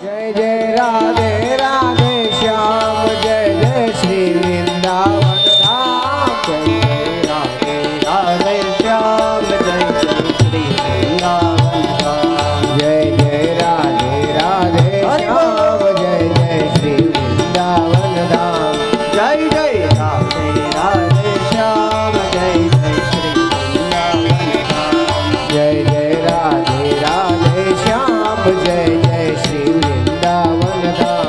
जय जय राधे राधे श्याम जय जय श्री वृंदावन धाम। जय जय राधे राधे श्याम जय जय श्री वृंदावन धाम। जय जय राधे राधे श्याम जय जय श्री वृंदावन धाम। जय जय राधे राधे श्याम जय जय श्री वृंदावन धाम। जय जय राधे राधे श्याम जय जय श्री वृंदावन धाम।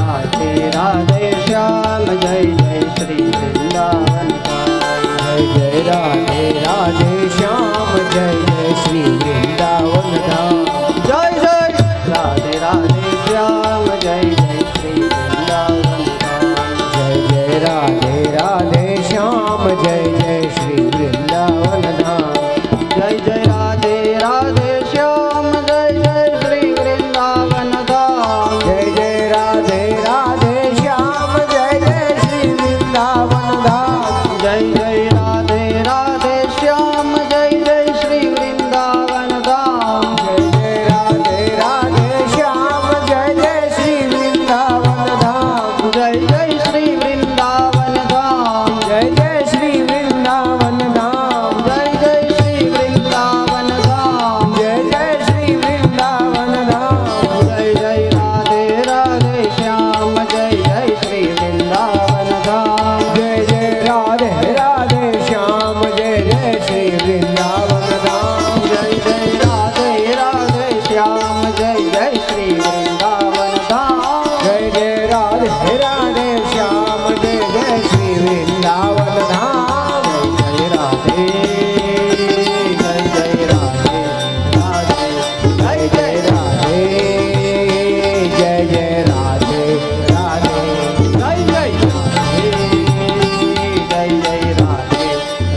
राधे राधे श्याम जय जय श्री वृंदावन धाम। जय जय राधे राधे श्याम जय जय श्री वृंदावन धाम। जय जय राधे राधे श्याम जय जय श्री वृंदावन धाम। जय जय राधे राधे श्याम जय जय श्री वृंदावन धाम। जय जय राधे राधे श्याम जय जय श्री वृंदावन धाम। जय जय राधे राधे श्याम जय जय श्री वृंदावन धाम। जय जय राधे राधे श्याम जय जय श्री वृंदावन धाम। जय जय श्री वृंदावन धाम। जय जय श्री वृंदावन धाम। जय जय श्री वृंदावन धाम। जय जय श्री वृंदावन धाम। जय जय राधे राधे श्याम जय जय श्री वृंदावन धाम। जय जय राधे राधे श्याम जय जय श्री वृंदावन धाम। जय जय राधे राधे श्याम जय जय श्री वृंदावन धाम। जय जय राधे राधे श्याम जय जय श्री वृंदावन धाम। जय जय राधे जय जय राधे राधे जय जय राधे जय जय राधे राधे जय जय राधे जय जय राधे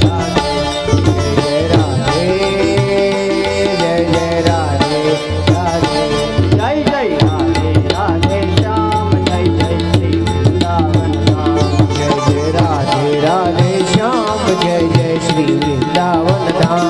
राधे जय जय राधे जय जय राधे राधे जय जय राधे राधे श्याम जय जय श्री वृंदावन धाम। जय जय राधे राधे श्याम जय जय श्री वृंदावन धाम।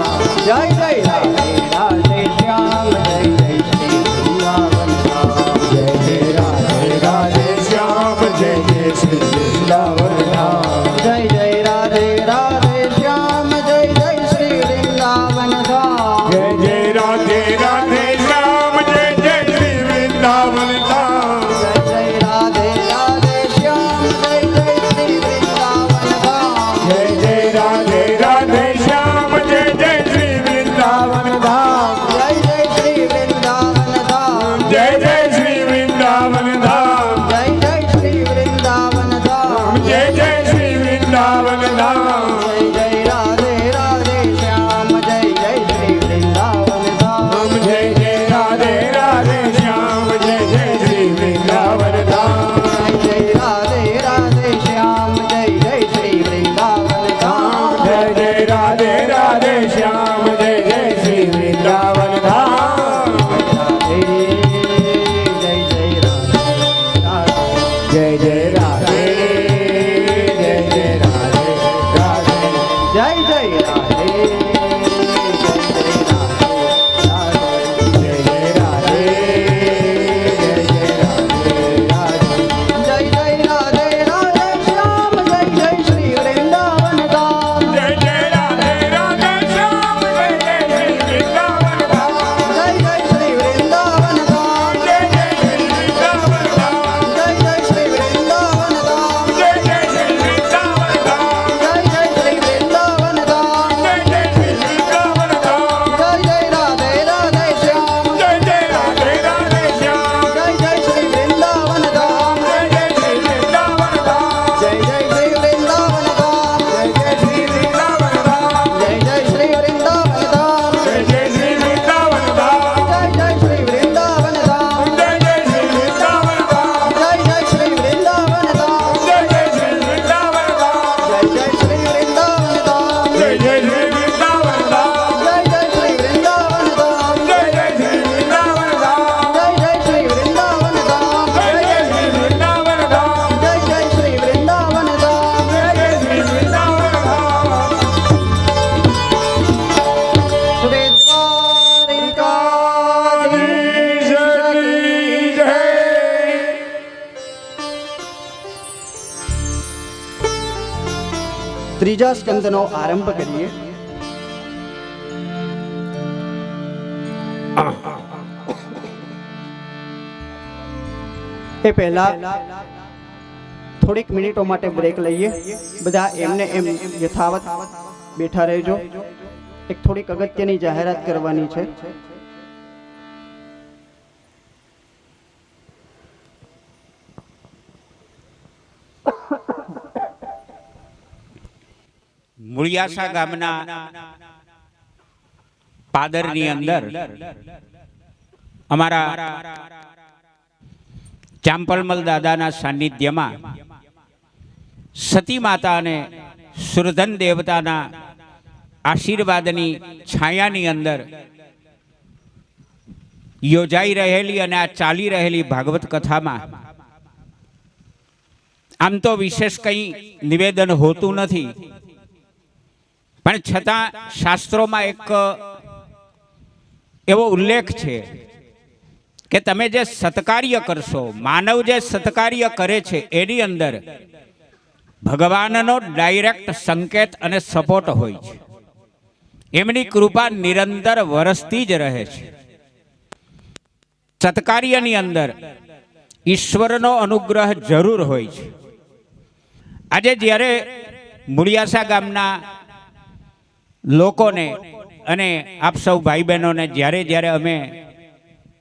जय जय राधे राधे श्याम जय जय श्री वृंदावन धाम। जय जय राधे राधे श्याम जय जय श्री वृंदावन धाम। जय जय राधे राधे श्याम जय जय श्री वृंदावन धाम। जय जय राधे राधे श्याम जय जय श्री वृंदावन धाम। जय जय राधे राधे श्याम जय जय श्री वृंदावन धाम। जय जय राधे राधे श्याम जय जय श्री वृंदावन धाम। जय जय श्री वृंदावन धाम। जय जय श्री वृंदावन धाम। जय जय श्री वृंदावन धाम। जय जय श्री वृंदावन धाम। जय जय राधे राधे श्याम जय जय श्री वृंदावन धाम। जय जय राधे राधे श्याम जय जय श्री वृंदावन धाम। जय जय राधे राधे श्याम जय जय श्री वृंदावन धाम। जय जय राधे राधे श्याम जय जय श्री वृंदावन धाम। राधे जय जय राधे राधे जय जय राधे जय जय राधे राधे जय जय राधे जय जय राधे जय जय राधे जय जय राधे राधे जय जय राधे राधे श्याम जय जय श्री वृंदावन धाम। जय जय राधे ત્રીજા સ્કંદનો આરંભ કરીએ. એ પહેલા થોડીક મિનિટો માટે બ્રેક લઈએ. બધા એમને એમ યથાવત બેઠા રહેજો. એક થોડીક અગત્યની જાહેરાત કરવાની છે. મૂળિયાસા ગામના પાદરની અંદર અમારા ચાંપલમલ દાદાના સાનિધ્યમાં સતી માતા અને સુરધન દેવતાના આશીર્વાદની છાયાની અંદર યોજાઈ રહેલી અને આ ચાલી રહેલી ભાગવત કથામાં આમ તો વિશેષ કંઈ નિવેદન હોતું નથી, પણ છતાં શાસ્ત્રોમાં એક એવો ઉલ્લેખ છે કે તમે જે સત્કાર્ય કરશો, માનવ જે સત્કાર્ય કરે છે એની અંદર ભગવાનનો ડાયરેક્ટ સંકેત અને સપોર્ટ હોય છે. એમની કૃપા નિરંતર વરસતી જ રહે છે. સત્કાર્યની અંદર ઈશ્વરનો અનુગ્રહ જરૂર હોય છે. આજે જ્યારે મૂળિયાસા ગામના લોકોને અને આપ સૌ ભાઈ બહેનોને જ્યારે જ્યારે અમે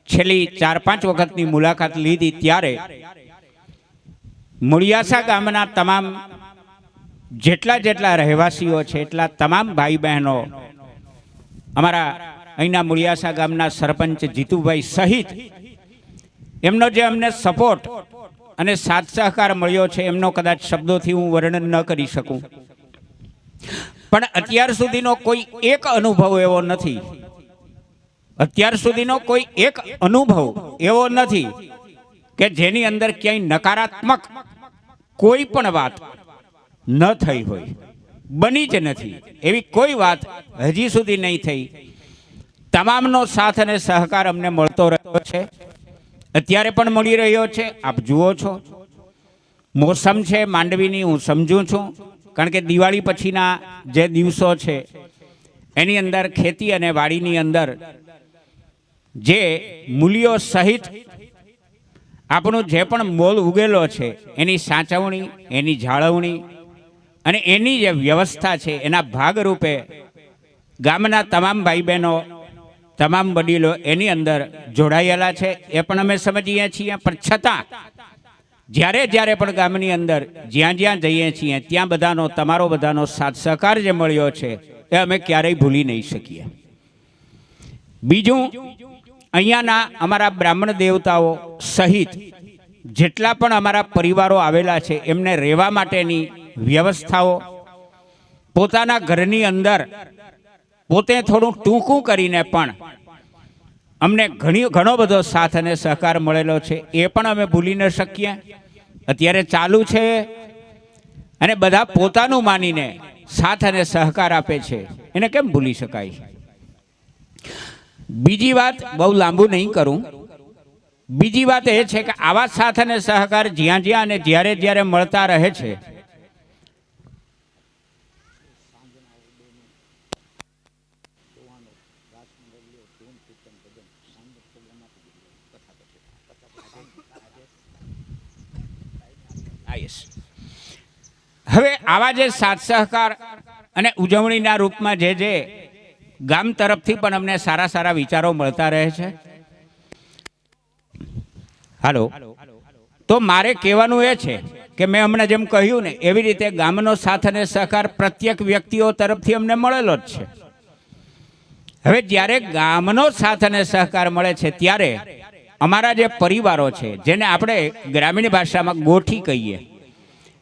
છેલ્લી 4-5 વખતની મુલાકાત લીધી ત્યારે મૂળિયાસા ગામના તમામ જેટલા રહેવાસીઓ છે એટલા તમામ ભાઈ બહેનો, અમારા અહીંના મૂળિયાસા ગામના સરપંચ જીતુભાઈ સહિત એમનો જે અમને સપોર્ટ અને સાથ સહકાર મળ્યો છે એમનો કદાચ શબ્દોથી હું વર્ણન ન કરી શકું. પણ અત્યાર સુધીનો કોઈ એક અનુભવ એવો નથી, અત્યાર સુધીનો કોઈ એક અનુભવ એવો નથી કે જેની અંદર ક્યાંય નકારાત્મક કોઈ પણ વાત ન થઈ હોય. બની જ નથી એવી કોઈ વાત હજી સુધી નહીં થઈ. તમામનો સાથ અને સહકાર અમને મળતો રહ્યો છે, અત્યારે પણ મળી રહ્યો છે. આપ જુઓ છો, મોસમ છે માંડવીની, હું સમજું છું, કારણ કે દિવાળી પછીના જે દિવસો છે એની અંદર ખેતી અને વાડીની અંદર જે મૂલ્યો સહિત આપણું જે પણ મોલ ઉગેલો છે એની સાચવણી, એની જાળવણી અને એની જે વ્યવસ્થા છે એના ભાગરૂપે ગામના તમામ ભાઈ બહેનો, તમામ વડીલો એની અંદર જોડાયેલા છે. એ પણ અમે સમજીએ છીએ. પણ છતાં જ્યારે જ્યારે પણ ગામની અંદર જ્યાં જ્યાં જઈએ છીએ ત્યાં બધાનો, તમારો બધાનો સાથ સહકાર જે મળ્યો છે એ અમે ક્યારેય ભૂલી નહીં શકીએ. બીજું, અહીંયાના અમારા બ્રાહ્મણ દેવતાઓ સહિત જેટલા પણ અમારા પરિવારો આવેલા છે એમને રહેવા માટેની વ્યવસ્થાઓ પોતાના ઘરની અંદર પોતે થોડું ટૂંકું કરીને પણ અમને ઘણો બધો સાથ અને સહકાર મળેલો છે. એ પણ અમે ભૂલી ન શકીએ. અત્યારે ચાલુ છે અને બધા પોતાનું માનીને સાથ અને સહકાર આપે છે, એને કેમ ભૂલી શકાય? બીજી વાત, બહુ લાંબુ નહીં કરું, બીજી વાત એ છે કે આવા સાથ અને સહકાર જ્યાં જ્યાં અને જ્યારે જ્યારે મળતા રહે છે હવે આવા જે સાથ સહકાર અને ઉજવણીના રૂપમાં જે ગામ તરફથી પણ અમને સારા સારા વિચારો મળતા રહે છે. હાલો, તો મારે કહેવાનું એ છે કે મેં હમણાં જેમ કહ્યું ને એવી રીતે ગામનો સાથ અને સહકાર પ્રત્યેક વ્યક્તિઓ તરફથી અમને મળેલો જ છે. હવે જ્યારે ગામનો સાથ અને સહકાર મળે છે ત્યારે અમારા જે પરિવારો છે, જેને આપણે ગ્રામીણ ભાષામાં ગોઠી કહીએ,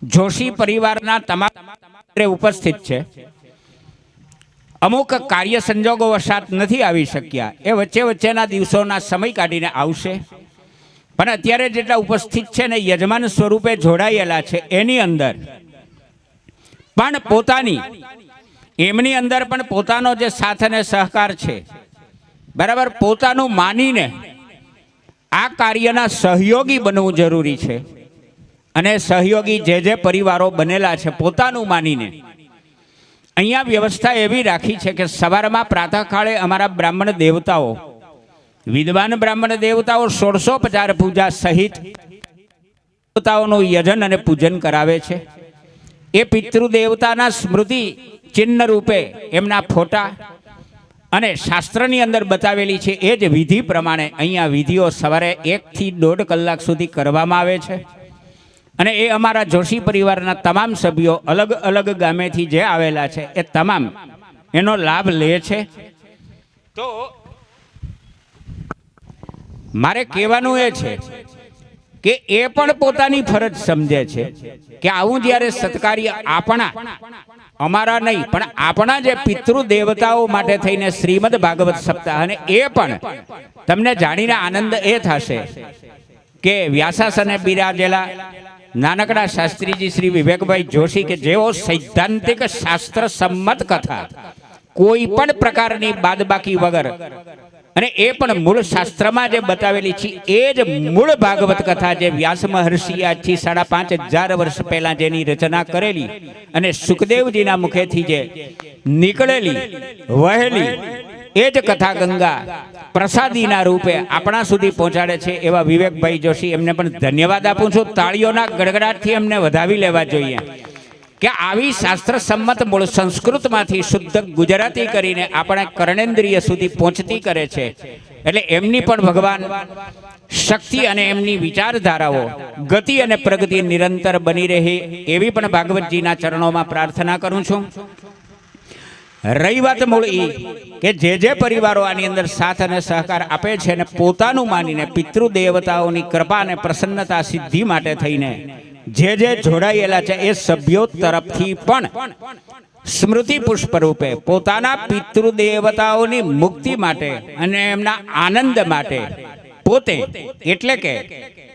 જોશી પરિવારના તમામ ઉપસ્થિત છે. અમુક કાર્ય સંજોગો વશાત નથી આવી શક્યા, એ વચ્ચેના દિવસોના સમય કાઢીને આવશે. પણ અત્યારે જેટલા ઉપસ્થિત છે ને યજમાન સ્વરૂપે જોડાયેલા છે એની અંદર પણ એમની અંદર પણ પોતાનો જે સાથ અને સહકાર છે, બરાબર, પોતાનું માનીને આ કાર્યના સહયોગી બનવું જરૂરી છે. અને સહયોગી જે પરિવારો બનેલા છે પોતાનું માનીને અહીંયા વ્યવસ્થા એવી રાખી છે કે સવારમાં પ્રાતઃકાળે અમારા બ્રાહ્મણ દેવતાઓ, વિદ્વાન બ્રાહ્મણ દેવતાઓ 1650 પૂજા સહિત દેવતાઓનું યજન અને પૂજન કરાવે છે. એ પિતૃદેવતાના સ્મૃતિ ચિહ્ન રૂપે એમના ફોટા અને શાસ્ત્રની અંદર બતાવેલી છે એ જ વિધિ પ્રમાણે અહીંયા વિધિઓ સવારે 1 થી 1.5 કલાક સુધી કરવામાં આવે છે. અને એ અમારા જોશી પરિવારના તમામ સભ્યો અલગ અલગ ગામેથી જે આવેલા છે એ તમામ એનો લાભ લે છે. તો મારે કહેવાનું એ છે કે એ પણ પોતાની ફરજ સમજે છે કે આવું જ્યારે સત્કાર્ય અમારા નહીં પણ આપણા જે પિતૃ દેવતાઓ માટે થઈને શ્રીમદ ભાગવત સપ્તાહ, અને એ પણ તમને જાણીને આનંદ એ થશે કે વ્યાસાસને બિરાજેલા નાનકડા શાસ્ત્રીજી શ્રી વિવેકભાઈ જોશી કે જેઓ સૈદ્ધાંતિક શાસ્ત્ર સંમત કથા કોઈ પણ પ્રકારની બાદબાકી વગર, અને એ પણ મૂળ શાસ્ત્રમાં જે બતાવેલી છે એ જ મૂળ ભાગવત કથા જે વ્યાસ મહર્ષિ આજથી 5,500 વર્ષ પહેલા જેની રચના કરેલી અને સુખદેવજીના મુખેથી જે નીકળેલી વહેલી એ જ કથા ગંગા પ્રસાદીના રૂપે આપણા સુધી પહોંચાડે છે એવા વિવેકભાઈ જોશી, એમને પણ ધન્યવાદ આપું છું. તાળીઓના ગડગડાટથી એમને વધાવી લેવા જોઈએ કે આવી શાસ્ત્ર સંમત મૂળ સંસ્કૃતમાંથી શુદ્ધ ગુજરાતી કરીને આપણા કર્ણેન્દ્રિય સુધી પહોંચતી કરે છે. એટલે એમની પણ ભગવાન શક્તિ અને એમની વિચારધારાઓ ગતિ અને પ્રગતિ નિરંતર બની રહે એવી પણ ભાગવતજીના ચરણોમાં પ્રાર્થના કરું છું. રહી વાત મૂળ એ કે જે પરિવારો આની અંદર સાથ અને સહકાર આપે છે અને પોતાનું માનીને પિતૃદેવતાઓની કૃપા અને પ્રસન્નતા સિદ્ધિ માટે થઈને જે જોડાયેલા છે એ સભ્યો તરફથી પણ સ્મૃતિ પુષ્પ રૂપે પોતાના પિતૃદેવતાઓની મુક્તિ માટે અને એમના આનંદ માટે પોતે એટલે કે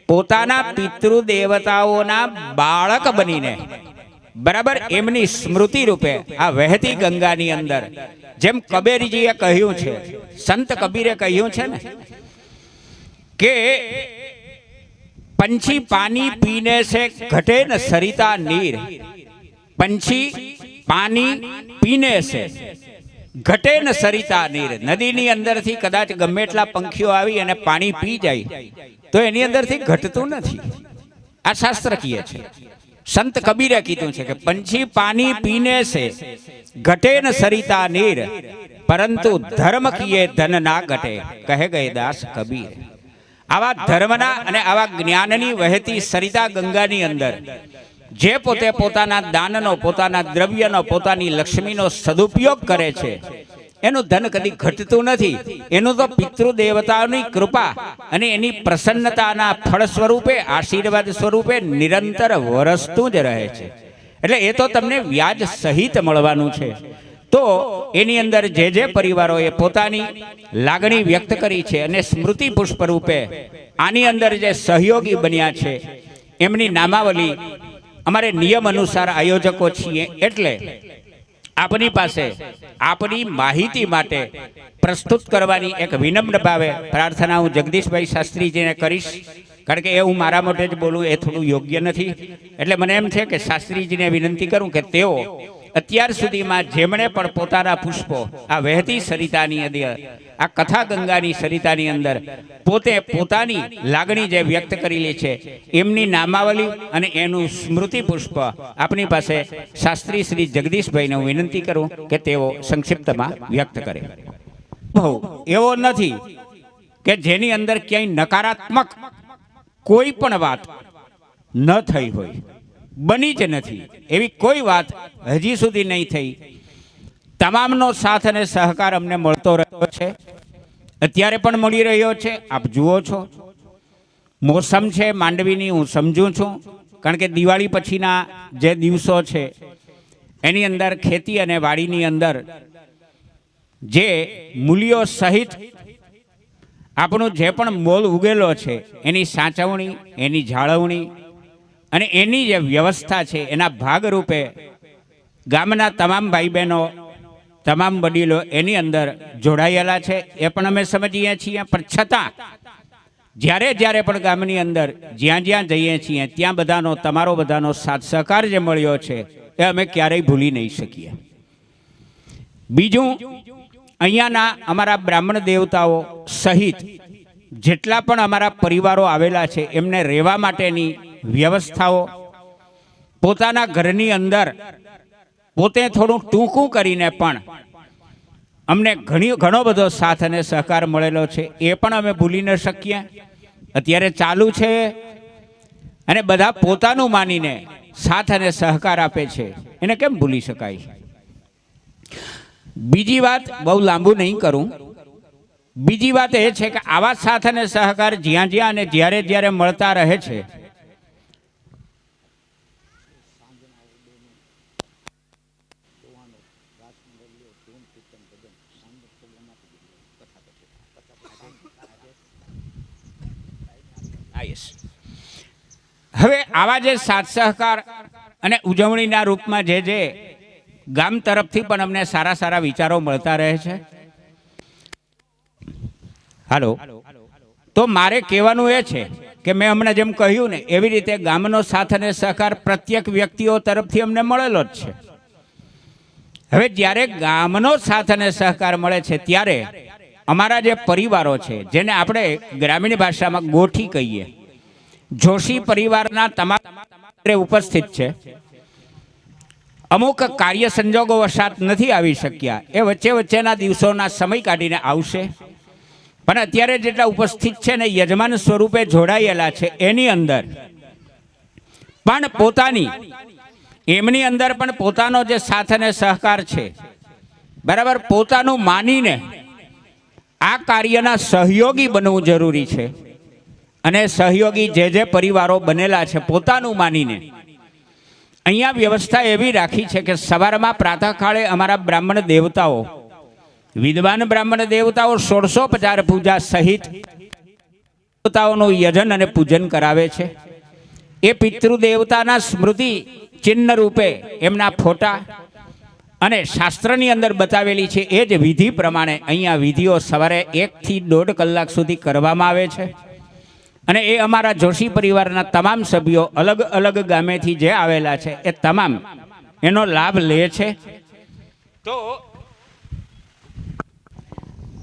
પોતાના પિતૃદેવતાઓના બાળક બનીને બરાબર એમની સ્મૃતિ રૂપે આ વહેતી ગંગાની અંદર જેમ કબીરજીએ કહ્યું છે, સંત કબીરે કહ્યું છે ને કે पंछी पानी पीने से घटे न सरिता नीर, पंछी पानी पीने से घटे न सरिता नीर. नदीनी अंदरथी कदाच गમે એટલા પંખીઓ આવી અને પાણી પી જાય તો એની અંદરથી ઘટતું નથી. આ શાસ્ત્રકીય છે. સંત કબીરે કીધું છે કે पंछी पानी पीने से घटे न सरिता नीर, परंतु धर्म किए धन ना घटे, કહે ગયે દાસ કબીર. આવા ધર્મના અને આવા જ્ઞાનની વહેતી સરિતા ગંગાની અંદર જે પોતે પોતાના દાનનો, પોતાના દ્રવ્યનો, પોતાની લક્ષ્મીનો સદુપયોગ કરે છે એનું ધન કદી ઘટતું નથી. એનું તો પિતૃદેવતાઓની કૃપા અને એની પ્રસન્નતાના ફળ સ્વરૂપે, આશીર્વાદ સ્વરૂપે નિરંતર વરસતું જ રહે છે. એટલે એ તો તમને વ્યાજ સહિત મળવાનું છે. તો એની અંદર જે પરિવારોએ પોતાની લાગણી વ્યક્ત કરી છે અને સ્મૃતિ પુષ્પ રૂપે આની અંદર જે સહયોગી બન્યા છે એમની નામાવલી અમારે નિયમ અનુસાર આયોજકો છીએ એટલે આપની પાસે આપની માહિતી માટે પ્રસ્તુત કરવાની એક વિનમ્ર ભાવે પ્રાર્થના હું જગદીશભાઈ શાસ્ત્રીજીને કરીશ. કારણ કે એ હું મારા મોઢે જ બોલું એ થોડું યોગ્ય નથી. એટલે મને એમ છે કે શાસ્ત્રીજીને વિનંતી કરું કે તેઓ અત્યાર સુધીમાં જેમણે પણ પોતાના પુષ્પો આ વહેતી સરિતાની અંદર, આ કથા ગંગાની સરિતાની અંદર પોતે પોતાની લાગણી જે વ્યક્ત કરેલી છે એમની નામાવલી અને એનું સ્મૃતિ પુષ્પ આપની પાસે શાસ્ત્રી શ્રી જગદીશભાઈને હું વિનંતી કરું કે તેઓ સંક્ષિપ્તમાં વ્યક્ત કરે. એવો નથી કે જેની અંદર ક્યાંય નકારાત્મક કોઈ પણ વાત ન થઈ હોય, બની જ નથી એવી કોઈ વાત હજી સુધી નહીં થઈ. તમામનો સાથ અને સહકાર અમને મળતો રહ્યો છે, અત્યારે પણ મળી રહ્યો છે. આપ જુઓ છો મોસમ છે માંડવીની, હું સમજું છું. કારણ કે દિવાળી પછીના જે દિવસો છે એની અંદર ખેતી અને વાડીની અંદર જે મૂલ્યો સહિત આપણું જે પણ મોલ ઉગેલો છે એની સાચવણી, એની જાળવણી અને એની જે વ્યવસ્થા છે એના ભાગરૂપે ગામના તમામ ભાઈ બહેનો, તમામ વડીલો એની અંદર જોડાયેલા છે. એ પણ અમે સમજીએ છીએ. પણ છતાં જ્યારે પણ ગામની અંદર જ્યાં જઈએ છીએ ત્યાં બધાનો, તમારો બધાનો સાથ સહકાર જે મળ્યો છે એ અમે ક્યારેય ભૂલી નહીં શકીએ. બીજું, અહીંયાના અમારા બ્રાહ્મણ દેવતાઓ સહિત જેટલા પણ અમારા પરિવારો આવેલા છે એમને રહેવા માટેની વ્યવસ્થાઓ પોતાના ઘરની અંદર પોતે થોડું ટૂંકું કરીને પણ અમને ઘણો બધો સાથ અને સહકાર મળેલો છે. એ પણ અમે ભૂલી ન શકીએ. અત્યારે ચાલુ છે અને બધા પોતાનું માનીને સાથ અને સહકાર આપે છે, એને કેમ ભૂલી શકાય? બીજી વાત, બહુ લાંબુ નહીં કરું, બીજી વાત એ છે કે આવા સાથ અને સહકાર જ્યાં જ્યાં અને જ્યારે જ્યારે મળતા રહે છે, હવે આવા જે સાથ સહકાર અને ઉજવણીના રૂપમાં જે ગામ તરફથી પણ અમને સારા સારા વિચારો મળતા રહે છે. હાલો, તો મારે કહેવાનું એ છે કે મેં હમણાં જેમ કહ્યું ને એવી રીતે ગામનો સાથ અને સહકાર પ્રત્યેક વ્યક્તિઓ તરફથી અમને મળેલો જ છે. હવે જ્યારે ગામનો સાથ અને સહકાર મળે છે ત્યારે અમારા જે પરિવારો છે, જેને આપણે ગ્રામીણ ભાષામાં ગોઠી કહીએ, જોશી પરિવારના તમામ ઉપસ્થિત છે. અમુક કાર્ય સંજોગો વશાત નથી આવી શક્યા, એ વચ્ચેના દિવસોના સમય કાઢીને આવશે. પણ અત્યારે જેટલા ઉપસ્થિત છે ને યજમાન સ્વરૂપે જોડાયેલા છે, એની અંદર પણ એમની અંદર પણ પોતાનો જે સાથ અને સહકાર છે, બરાબર, પોતાનું માનીને આ કાર્યના સહયોગી બનવું જરૂરી છે. અને સહયોગી જે પરિવારો બનેલા છે પોતાનું માનીને અહીંયા વ્યવસ્થા એવી રાખી છે કે સવારમાં પ્રાતઃકાળે અમારા બ્રાહ્મણ દેવતાઓ, વિદ્વાન બ્રાહ્મણ દેવતાઓ 1650 પૂજા સહિત દેવતાઓનું યજન અને પૂજન કરાવે છે. એ પિતૃદેવતાના સ્મૃતિ ચિહ્ન રૂપે એમના ફોટા અને શાસ્ત્રની અંદર બતાવેલી છે એ જ વિધિ પ્રમાણે અહીંયા વિધિઓ સવારે 1 થી 1.5 કલાક સુધી કરવામાં આવે છે. અને એ અમારા જોશી પરિવારના તમામ સભ્યો અલગ અલગ ગામેથી જે આવેલા છે એ તમામ એનો લાભ લે છે. તો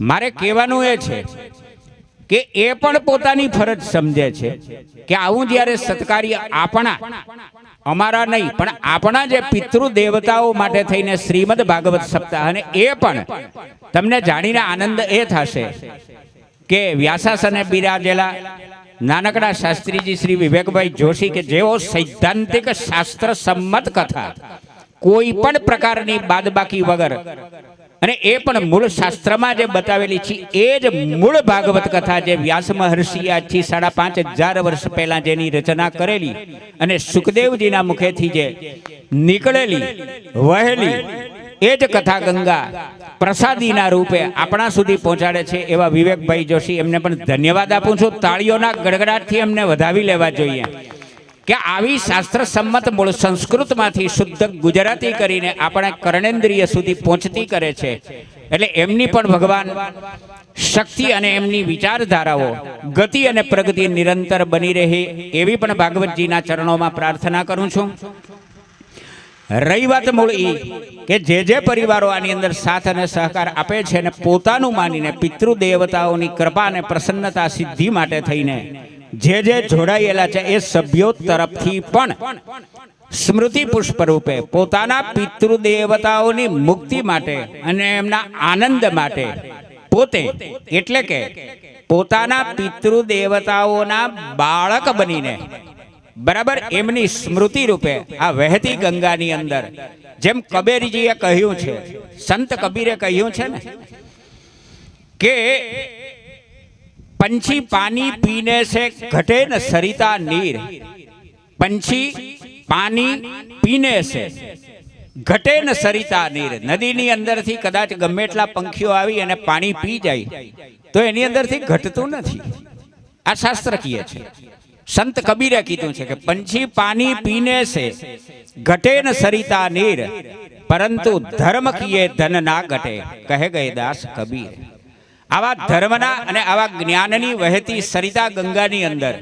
મારે કહેવાનું એ છે કે એ પણ પોતાની ફરજ સમજે છે કે આવું જ્યારે સત્કાર્ય અમારા નહીં પણ આપણા જે પિતૃ દેવતાઓ માટે થઈને શ્રીમદ ભાગવત સપ્તાહ, અને એ પણ તમને જાણીને આનંદ એ થશે કે વ્યાસાસને બિરાજેલા નાનકડા શાસ્ત્રીજી શ્રી વિવેકભાઈ જોશી કે જેઓ સૈદ્ધાંતિક શાસ્ત્ર સંમત કથા કોઈ પણ પ્રકારની બાદબાકી વગર, અને એ પણ મૂળ શાસ્ત્રમાં જે બતાવેલી છે એ જ મૂળ ભાગવત કથા જે વ્યાસ મહર્ષિએ આજથી 5500 વર્ષ પહેલા જેની રચના કરેલી અને સુખદેવજીના મુખેથી જે નીકળેલી વહેલી એ જ કથા ગંગા પ્રસાદીના રૂપે આપણા સુધી પહોંચાડે છે એવા વિવેકભાઈ જોશી, એમને પણ ધન્યવાદ આપું છું. તાળીઓના ગડગડાટથી એમને વધાવી લેવા જોઈએ કે આવી શાસ્ત્ર સંમત મૂળ સંસ્કૃતમાંથી શુદ્ધ ગુજરાતી કરીને આપણે કર્ણેન્દ્રિય સુધી પહોંચતી કરે છે. એટલે એમની પણ ભગવાન શક્તિ અને એમની વિચારધારાઓ ગતિ અને પ્રગતિ નિરંતર બની રહે એવી પણ ભાગવતજીના ચરણોમાં પ્રાર્થના કરું છું. રહી વાત મૂળ એ કે જે પરિવારો આની અંદર સાથ અને સહકાર આપે છે અને પોતાનું માનીને પિતૃ દેવતાઓની કૃપા અને પ્રસન્નતા સિદ્ધિ માટે થઈને જે જોડાયેલા છે એ સભ્યો તરફથી પણ સ્મૃતિ પુષ્પ રૂપે પોતાના પિતૃ દેવતાઓની મુક્તિ માટે અને એમના આનંદ માટે પોતે, એટલે કે પોતાના પિતૃ દેવતાઓના બાળક બનીને, બરાબર, એમની સ્મૃતિ રૂપે આ વહેતી ગંગાની અંદર, જેમ કબીરજીએ કહ્યું છે, સંત કબીરે કહ્યું છે ને કે पंछी पानी पीने से घटे न सरिता नीर, पंछी पानी पीने से घटे न सरिता नीर. नदीनी अंदरથી કદાચ ગમે એટલા પંખીઓ આવી અને પાણી પી જાય તો એની અંદરથી ઘટતું નથી. આ શાસ્ત્રકીય છે. સંત કબીરે કીધું છે કે पंछी पानी पीने से घटे न सरिता नीर, परंतु धर्म किए धन ना घटे, कहे गए दास कबीर. આવા ધર્મના અને આવા જ્ઞાનની વહેતી સરિતા ગંગાની અંદર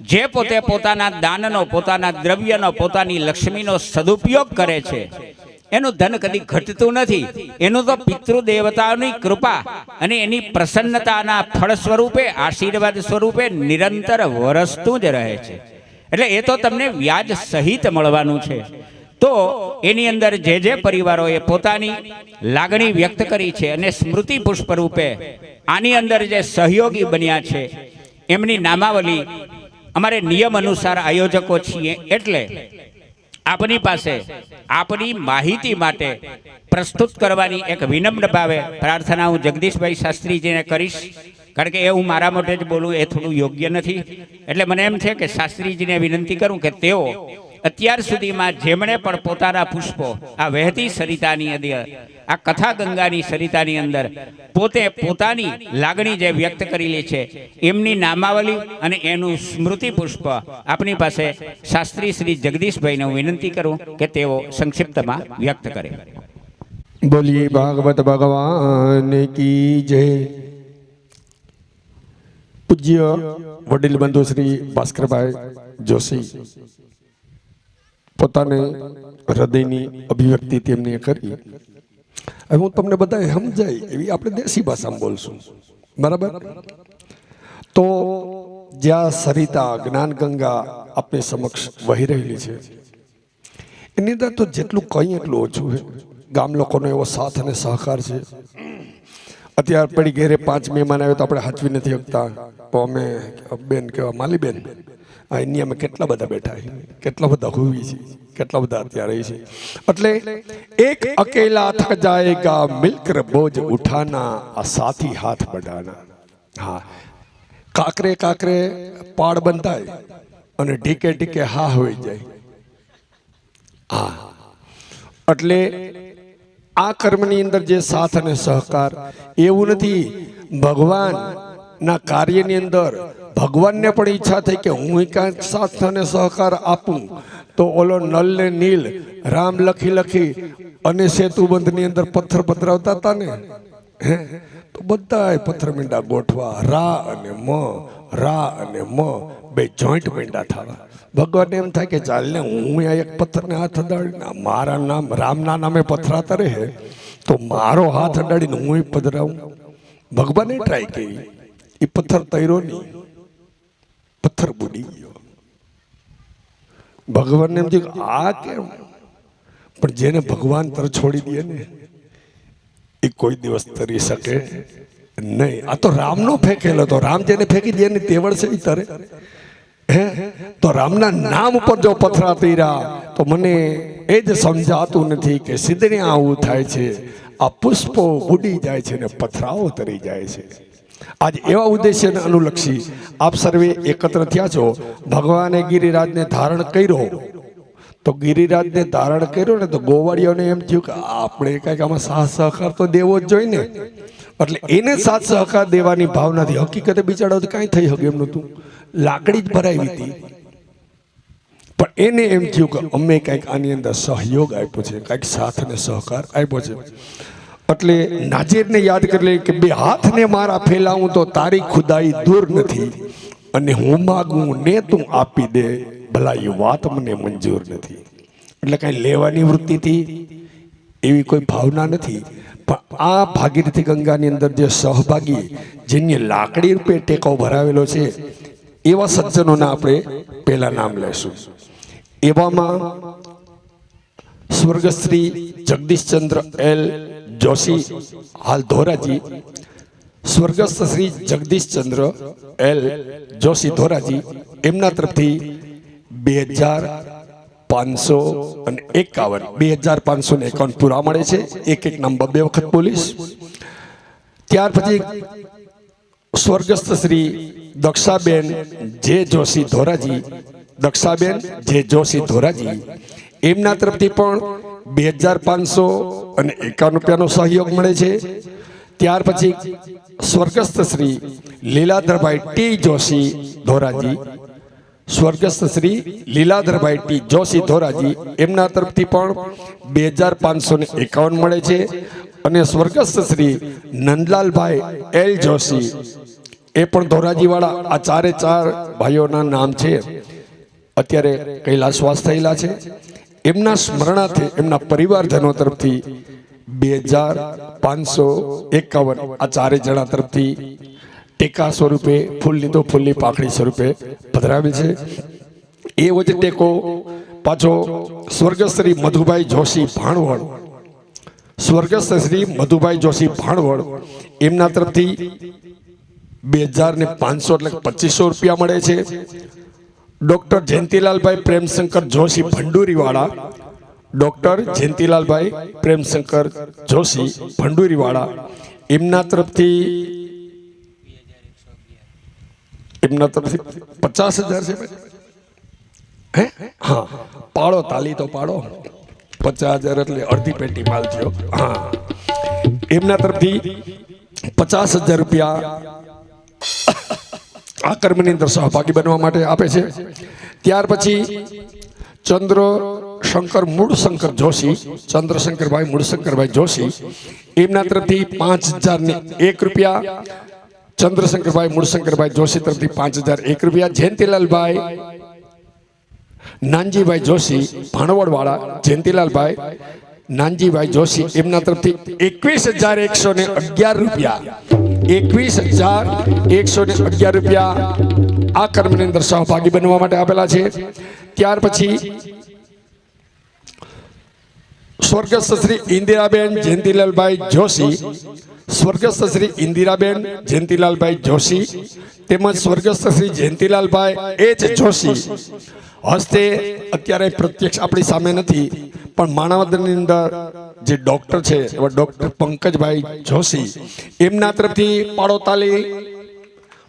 જે પોતે પોતાના દાનનો, પોતાના દ્રવ્યનો, પોતાની લક્ષ્મીનો સદુપયોગ કરે છે એનું ધન કદી ઘટતું નથી. એનું તો પિતૃ દેવતાઓની કૃપા અને એની પ્રસન્નતાના ફળ સ્વરૂપે આશીર્વાદ સ્વરૂપે નિરંતર વરસતું જ રહે છે. એટલે એ તો તમને વ્યાજ સહિત મળવાનું છે. તો એની અંદર જે પરિવારોએ પોતાની લાગણી વ્યક્ત કરી છે અને સ્મૃતિ પુષ્પ રૂપે આની અંદર જે સહયોગી બન્યા છે એમની નામાવલી અમારે નિયમ અનુસાર આયોજકો છીએ એટલે આપની પાસે આપની માહિતી માટે પ્રસ્તુત કરવાની એક વિનમ્ર ભાવે પ્રાર્થના હું જગદીશભાઈ શાસ્ત્રીજીને કરીશ. કારણ કે એ હું મારા મોઢે જ બોલું એ થોડું યોગ્ય નથી. એટલે મને એમ છે કે શાસ્ત્રીજીને વિનંતી કરું કે તેઓ અત્યાર સુધીમાં જેમણે પણ પોતાના પુષ્પો આ વહેતી સરિતાની અંદર આ કથા ગંગાની સરિતાની અંદર પોતે પોતાની લાગણી જે વ્યક્ત કરેલી છે એમની નામાવલી અને એનું સ્મૃતિ પુષ્પ આપની પાસે શાસ્ત્રી શ્રી જગદીશભાઈને હું વિનંતી કરું કે તેઓ સંક્ષિપ્તમાં વ્યક્ત કરે. બોલીએ ભાગવત ભગવાન કી જય. પૂજ્ય વડીલ બંધુ શ્રી ભાસ્કરભાઈ જોશી પોતાને હૃદયની અભિવ્યક્તિ તેમની કરી. હવે હું તમને બધા સમજાય એવી આપણે દેશી ભાષામાં બોલશું, બરાબર? તો જ્યાં સરિતા જ્ઞાન ગંગા આપણી સમક્ષ વહી રહેલી છે એની અંદર તો જેટલું કંઈ એટલું ઓછું છે. ગામ લોકોનો એવો સાથ અને સહકાર છે. અત્યારે પડી ઘેરે 5 મહેમાન આવે તો આપણે હાચવી નથી શકતા. તો અમે બેન કેવા માલી બેન આ ઇન્ડિયામાં કેટલા બધા બેઠા છે, કેટલા બધા હોવી છે, કેટલા બધા અત્યારે છે. એટલે એક અકેલા થક જાયેગા મિલકર બોજ ઉઠાના આ સાથી હાથ બઢાના. હા, કાકરે કાકરે પાડ બંધાય અને ઢીકે ઢીકે હા હોઈ જાય. હા, એટલે આ કર્મની અંદર જે સાથ અને સહકાર એવું નથી. ભગવાનના કાર્યની અંદર ભગવાનને પણ ઈચ્છા થઈ કે હું કાંઈક સાથ અને સહકાર આપું. તો ઓલો નલ ને નીલ રામ લખી લખી અને સેતુબંધની અંદર પથ્થર પધરાવતા હતા ને, તો બધા પથ્થર મીંડા ગોઠવા રા અને મ બે જોઈન્ટ મીંડા થવા. ભગવાનને એમ થાય કે ચાલ ને હું આ એક પથ્થરને હાથ અડાડીને મારા નામ રામના નામે પથરાતા રહે તો મારો હાથ અડાડીને હું પધરાવું. ભગવાને ટ્રાય કરી, એ પથ્થર તૈરો નહીં, પથ્થર બુડી ગયો. ભગવાનને એમ થયું આ કેમ? પણ જેને ભગવાન તર છોડી દે ને એ કોઈ દિવસ તરી શકે નહીં. આ તો રામનો ફેંકેલો તો રામ જેને ફેંકી દે ને તેવડ છે એ તરે. તો રામના નામ ઉપર જો પથરા તર્યા તો મને એ જ સમજાતું નથી કે સિદ્ધને આવું થાય છે. આ પુષ્પો ઉડી જાય છે ને પથરાઓ તરી જાય છે. આજ એવા ઉદ્દેશ્યને અનુલક્ષી આપ સર્વે એકત્ર થયા છો. ભગવાને ગિરિરાજને ધારણ કર્યો તો ગિરિરાજને ધારણ કર્યો ને તો ગોવાળીઓને એમ થયું કે આપણે કંઈક આમાં સાથ સહકાર તો દેવો જ જોઈએ ને. એટલે એને સાથ સહકાર દેવાની ભાવનાથી હકીકતે બિચારાઓ તો કાંઈ થઈ શકે એમ નહોતું. લાકડી જ ભરાવી હતી, પણ એને એમ થયું કે અમે કંઈક આની અંદર સહયોગ આપ્યો છે, કંઈક સાથ અને સહકાર આપ્યો છે. એટલે નાજીરને યાદ કરી લે કે બે હાથને મારા ફેલાવું તો તારી ખુદાઈ દૂર નથી અને હું માગું ને તું આપી દે ભલા એ વાત મને મંજૂર નથી. એટલે કાંઈ લેવાની વૃત્તિથી એવી કોઈ ભાવના નથી. પણ આ ભાગીરથી ગંગાની અંદર જે સહભાગી જેની લાકડી રૂપે ટેકો ભરાવેલો છે એવા સજ્જનોના આપણે પહેલા નામ લેશું. એવામાં સ્વર્ગશ્રી જગદીશચંદ્ર એલ જોશી હાલ ધોરાજી, સ્વર્ગસ્થ શ્રી જગદીશચંદ્ર એલ જોશી ધોરાજી એમના તરફથી 2551 પૂરા મળે છે. એક નંબર 2 વખત બોલીશ. ત્યાર પછી સ્વર્ગસ્થ શ્રી દક્ષાબેન જે જોશી ધોરાજી, દક્ષાબેન જે જોશી ધોરાજી એમના તરફથી પણ 2551 રૂપિયાનો સહયોગ મળે છે. ત્યાર પછી સ્વર્ગસ્થ શ્રી લીલાધરભાઈ ટી જોશી ધોરાજી, સ્વર્ગસ્થ શ્રી લીલાધરભાઈ ટી જોશી ધોરાજી એમના તરફથી પણ 2551 મળે છે. અને સ્વર્ગસ્થ શ્રી નંદલાલભાઈ એલ જોશી એ પણ ધોરાજીવાળા. આ 4 ભાઈઓના નામ છે. અત્યારે કૈલાસવાસ થયેલા છે. એમના સ્મરણાર્થે એમના પરિવારજનો તરફથી 2551 આ ચારે જણા તરફથી ટેકા સ્વરૂપે ફૂલની તો ફૂલની પાકડી સ્વરૂપે પધરાવેલ છે. એવો જ ટેકો પાછો સ્વર્ગસ્થ શ્રી મધુભાઈ જોશી ભાણવડ, સ્વર્ગસ્થ શ્રી મધુભાઈ જોશી ભાણવડ એમના તરફથી 2500 એટલે 2500 રૂપિયા મળે છે. ડોક્ટર જયંતિલાલભાઈ પ્રેમશંકર જોશી ભંડુરીવાળા, ડોક્ટર જયંતિલાલભાઈ પ્રેમશંકર જોશી ભંડુરીવાળા એમના તરફથી 50,000 છે. હે હા, પાડો તાલી તો પાડો, 50,000 એટલે અડધી પેટી માલ થયો. હા, એમના તરફથી 50,000 રૂપિયા આ કર્મની અંદર સહભાગી બનવા માટે આપે છે. ત્યાર પછી ચંદ્રશંકર મૂળશંકર જોશી, ચંદ્રશંકરભાઈ મૂળશંકરભાઈ જોશી એમના તરફથી 5,001 રૂપિયા, ચંદ્રશંકરભાઈ મૂળશંકરભાઈ જોશી તરફથી 5,001 રૂપિયા. જયંતિલાલભાઈ નાનજીભાઈ જોશી ભાણવડવાળા, જયંતિલાલભાઈ નાનજીભાઈ જોશી એમના તરફથી 21,111 રૂપિયા, 21,111 રૂપિયા આ કર્મની અંદર સહભાગી બનવા માટે આપેલા છે. ત્યાર પછી સ્વર્ગસ્થ શ્રી ઇન્દિરાબેન જયંતિલાલભાઈ જોશી, સ્વર્ગસ્થ શ્રી ઇન્દિરાબેન જયંતિલાલભાઈ જોશી તેમજ સ્વર્ગસ્થ શ્રી જયંતિલાલભાઈ એચ જોશી હસ્તે અત્યારે પ્રત્યક્ષ આપણી સામે નથી, પણ માણાવદરની અંદર જે ડોક્ટર છે એવા ડોક્ટર પંકજભાઈ જોશી એમના તરફથી પાડોતાલી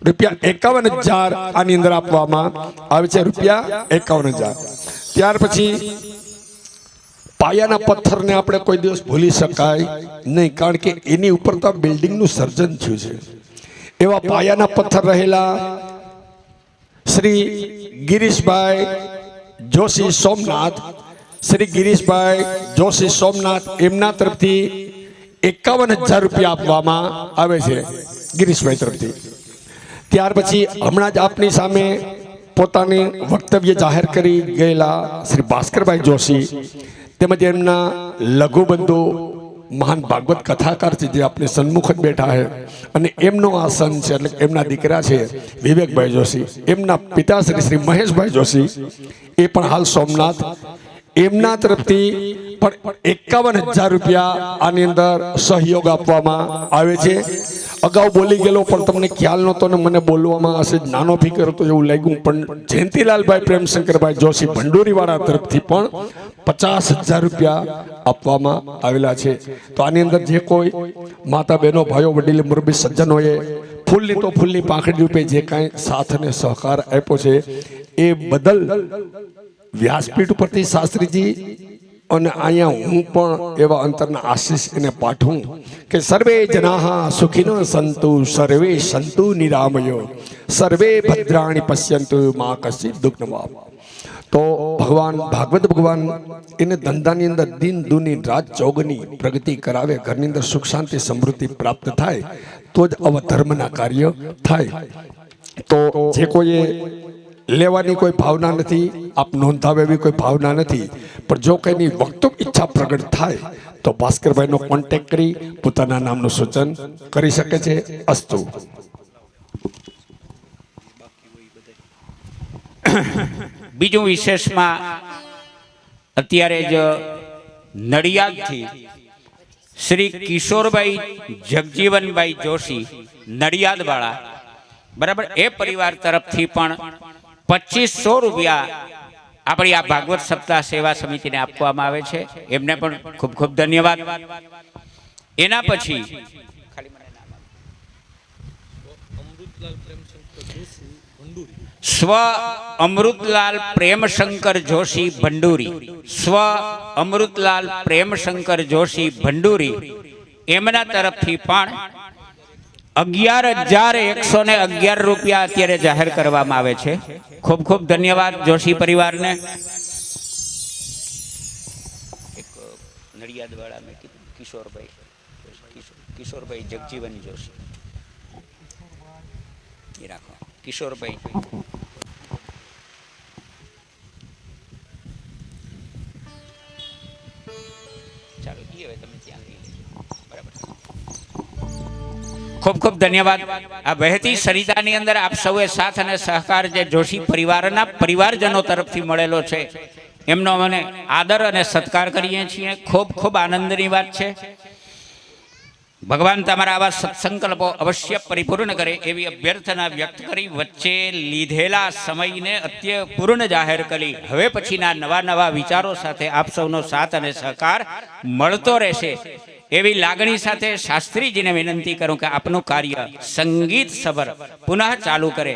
₹51,000 આની અંદર આપવામાં આવે છે, ₹51,000. ત્યાર પછી પાયાના પથ્થરને આપણે કોઈ દિવસ ભૂલી શકાય નહીં, કારણ કે એની ઉપર તો બિલ્ડિંગનું સર્જન થયું છે. એવા પાયાના પથ્થર રહેલા શ્રી ગિરીશભાઈ જોશી સોમનાથ, શ્રી ગિરીશભાઈ જોશી સોમનાથ એમના તરફથી 51,000 રૂપિયા આપવામાં આવે છે, ગિરીશભાઈ તરફથી. ત્યાર પછી હમણાં જ આપની સામે પોતાની વક્તવ્ય જાહેર કરી ગયેલા શ્રી ભાસ્કરભાઈ જોશી તેમજ એમના લઘુબંધુ મહાન ભાગવત કથાકાર છે જે આપણે સન્મુખ જ બેઠા છે, અને એમનો આ સન છે એટલે એમના દીકરા છે વિવેકભાઈ જોશી, એમના પિતાશ્રી શ્રી મહેશભાઈ જોશી એ પણ હાલ સોમનાથ એમના તરફથી પણ 51,000 રૂપિયા આની અંદર સહયોગ આપવામાં આવે છે. અગાઉ બોલી ગયેલો પણ તમને ખ્યાલ નહોતો ને મને બોલવામાં હશે નાનો ફિકર હતો એવું લાગ્યું, પણ જયંતિલાલભાઈ પ્રેમશંકરભાઈ જોશી ભંડોરીવાળા તરફથી પણ 50,000 રૂપિયા આપવામાં આવેલા છે. તો આની અંદર જે કોઈ માતા બહેનો ભાઈઓ વડીલ મુરબી સજ્જનોએ ફૂલની તો ફૂલની પાંખડી રૂપે જે કાંઈ સાથ અને સહકાર આપ્યો છે એ બદલ વ્યાસપીઠ ઉપરથી શાસ્ત્રીજી અને અહીંયા હું પણ એવા અંતરના આશીષ એને પાઠવું કે સર્વે જનાઃ સુખિનો સંતુ, સર્વે સંતુ નિરામયો, સર્વે ભદ્રાણિ પશ્યંતુ મા કશ્ચિત દુઃખ ન વાપ. તો ભગવાન ભાગવત ભગવાન એને ધંધાની અંદર દિન દુની રાત ચોગની પ્રગતિ કરાવે, ઘરની અંદર સુખ શાંતિ સમૃદ્ધિ પ્રાપ્ત થાય તો જ આવા ધર્મના કાર્ય થાય. તો જે કોઈએ લેવાની કોઈ ભાવના નથી, આપ નોંધાવે એવી કોઈ ભાવના નથી, પણ જો કંઈની વક્તવ્ય ઈચ્છા પ્રગટ થાય તો ભાસ્કરભાઈનો કોન્ટેક્ટ કરી પોતાના નામનું સૂચન કરી શકે છે. અસ્તુ. બીજું વિશેષમાં અત્યારે જ નડિયાદથી શ્રી કિશોરભાઈ જગજીવનભાઈ જોશી નડિયાદવાળા, બરાબર, એ પરિવાર તરફથી પણ 2500 રૂપિયા આપણી આ ભાગવત સપ્તાહ સેવા સમિતિને આપવામાં આવે છે. એમને પણ ખૂબ ખૂબ ધન્યવાદ. એના પછી સ્વ અમૃતલાલ પ્રેમશંકર જોશી ભંડુરી, સ્વ અમૃતલાલ પ્રેમશંકર જોશી ભંડુરી એમના તરફથી પણ 11,111 રૂપિયા અત્યારે જાહેર કરવામાં આવે છે. ખૂબ ખૂબ ધન્યવાદ જોશી પરિવારને. નડિયાદવાળા મેં કીધું કિશોરભાઈ જગજીવન જોશી એ રાખો. કિશોરભાઈ ખૂબ ખૂબ ધન્યવાદ. આ વહેતી સરિતાની અંદર આપ સૌએ સાથ અને સહકાર જે જોશી પરિવારના પરિવારજનો તરફથી મળેલો છે એમનો મને આદર અને સત્કાર કરીએ છીએ. ખૂબ ખૂબ આનંદની વાત છે. ભગવાન તમારા આવા સત્સંકલ્પો અવશ્ય પરિપૂર્ણ કરે એવી અભ્યર્થના વ્યક્ત કરી વચ્ચે લીધેલા સમયને અત્ય પૂર્ણ જાહેર કરી હવે પછીના નવા નવા વિચારો સાથે આપ સૌનો સાથ અને સહકાર મળતો રહેશે એવી લાગણી સાથે શાસ્ત્રીજીને વિનંતી કરું કે આપનું કાર્ય સંગીત સભર પુનઃ ચાલુ કરે.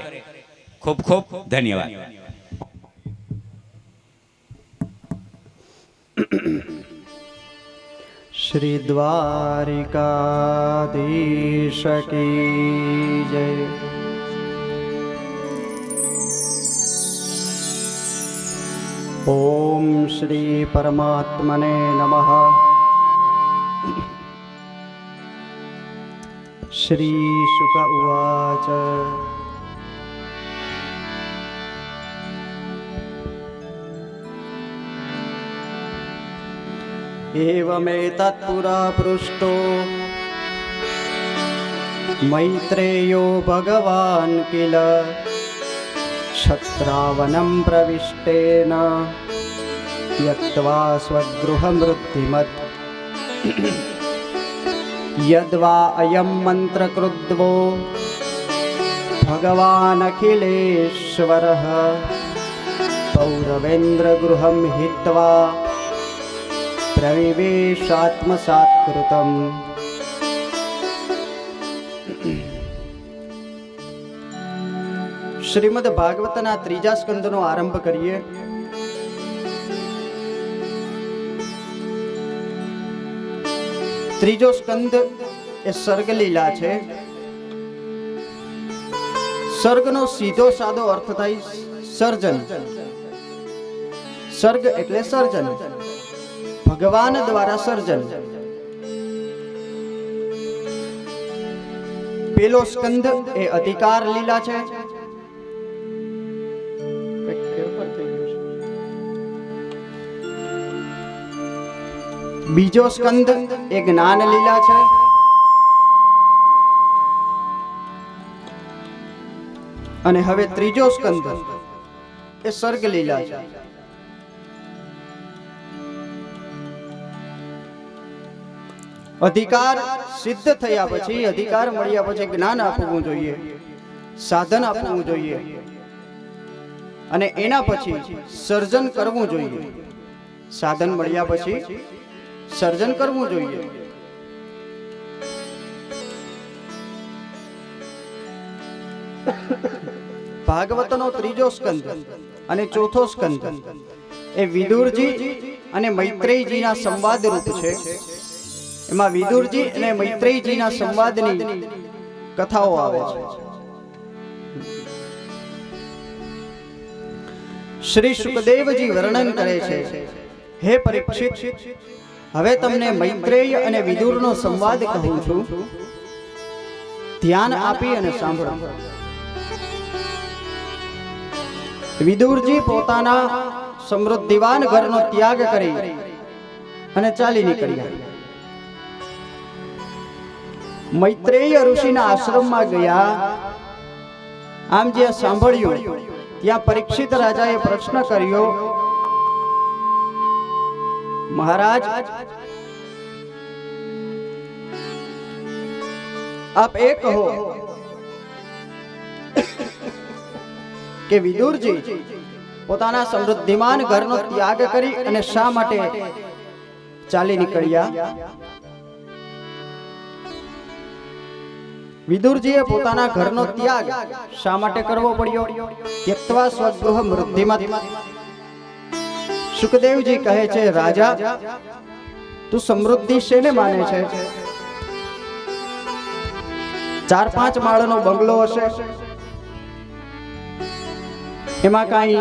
ખૂબ ખૂબ ધન્યવાદ. श्री द्वारिकाधीश की जय. ओम श्री परमात्मने नमः. श्री शुक उवाच एवमेतत्पुरा पृष्टो मैत्रेयो भगवान् किल क्षत्रावनं प्रविष्टेन त्यक्त्वा स्वगृहमृद्धिमत् यद्वा अयं मन्त्रकृद्वो भगवान् अखिलेश्वरः पौरवेन्द्रगृहं हित्वा प्रविवेशात्मसात्कृतम्. શ્રીમદ ભાગવતના ત્રીજા સ્કંદનો આરંભ કરીએ. ત્રીજો સ્કંદ એ સર્ગલીલા છે. સર્ગનો સીધો સાદો અર્થ થાય સર્જન. સર્ગ એટલે સર્જન, ભગવાન દ્વારા સર્જન. પેલો સ્કંદ એ અધિકાર લીલા છે. બીજો સ્કંદ એ જ્ઞાન લીલા છે. અને હવે ત્રીજો સ્કંદ એ સર્ગ લીલા છે. અધિકાર સિદ્ધ થયા પછી, અધિકાર મળ્યા પછી જ્ઞાન આપવું જોઈએ, સાધન આપવું જોઈએ અને એના પછી સર્જન કરવું જોઈએ. સાધન મળ્યા પછી સર્જન કરવું જોઈએ. ભાગવતનો ત્રીજો સ્કંદ અને ચોથો સ્કંદ એ વિદુરજી અને મૈત્રેયજીના સંવાદ રૂપ છે. એમાં વિદુરજી અને મૈત્રેયજીના સંવાદની કથાઓ આવે છે. શ્રી સુખદેવજી વર્ણન કરે છે, હે પરીક્ષિત, હવે તમને મૈત્રેય અને વિદુરનો સંવાદ કહું છું, ધ્યાન આપી અને સાંભળો. વિદુરજી પોતાના સમૃદ્ધિવાન ઘરનો ત્યાગ કરી અને ચાલી નીકળ્યા. મૈત્રેય ઋષિના આશ્રમમાં ગયા. આમ જ્યાં સાંભળ્યું ત્યાં પરીક્ષિત રાજાએ પ્રશ્ન કર્યો, મહારાજ, આપ એ કહો કે વિદુરજી પોતાના સમૃદ્ધિમાન ઘરનો ત્યાગ કરી અને શા માટે ચાલી નીકળ્યા? વિદુરજીએ પોતાના ઘરનો ત્યાગ શા માટે કરવો પડ્યો? ત્યક્ત્વા સ્વગૃહ મૃદ્ધિમત. સુખદેવજી કહે છે, રાજા, તું સમૃદ્ધિ શેને માને છે? 4-5 માળનો બંગલો હશે, એમાં કાંઈ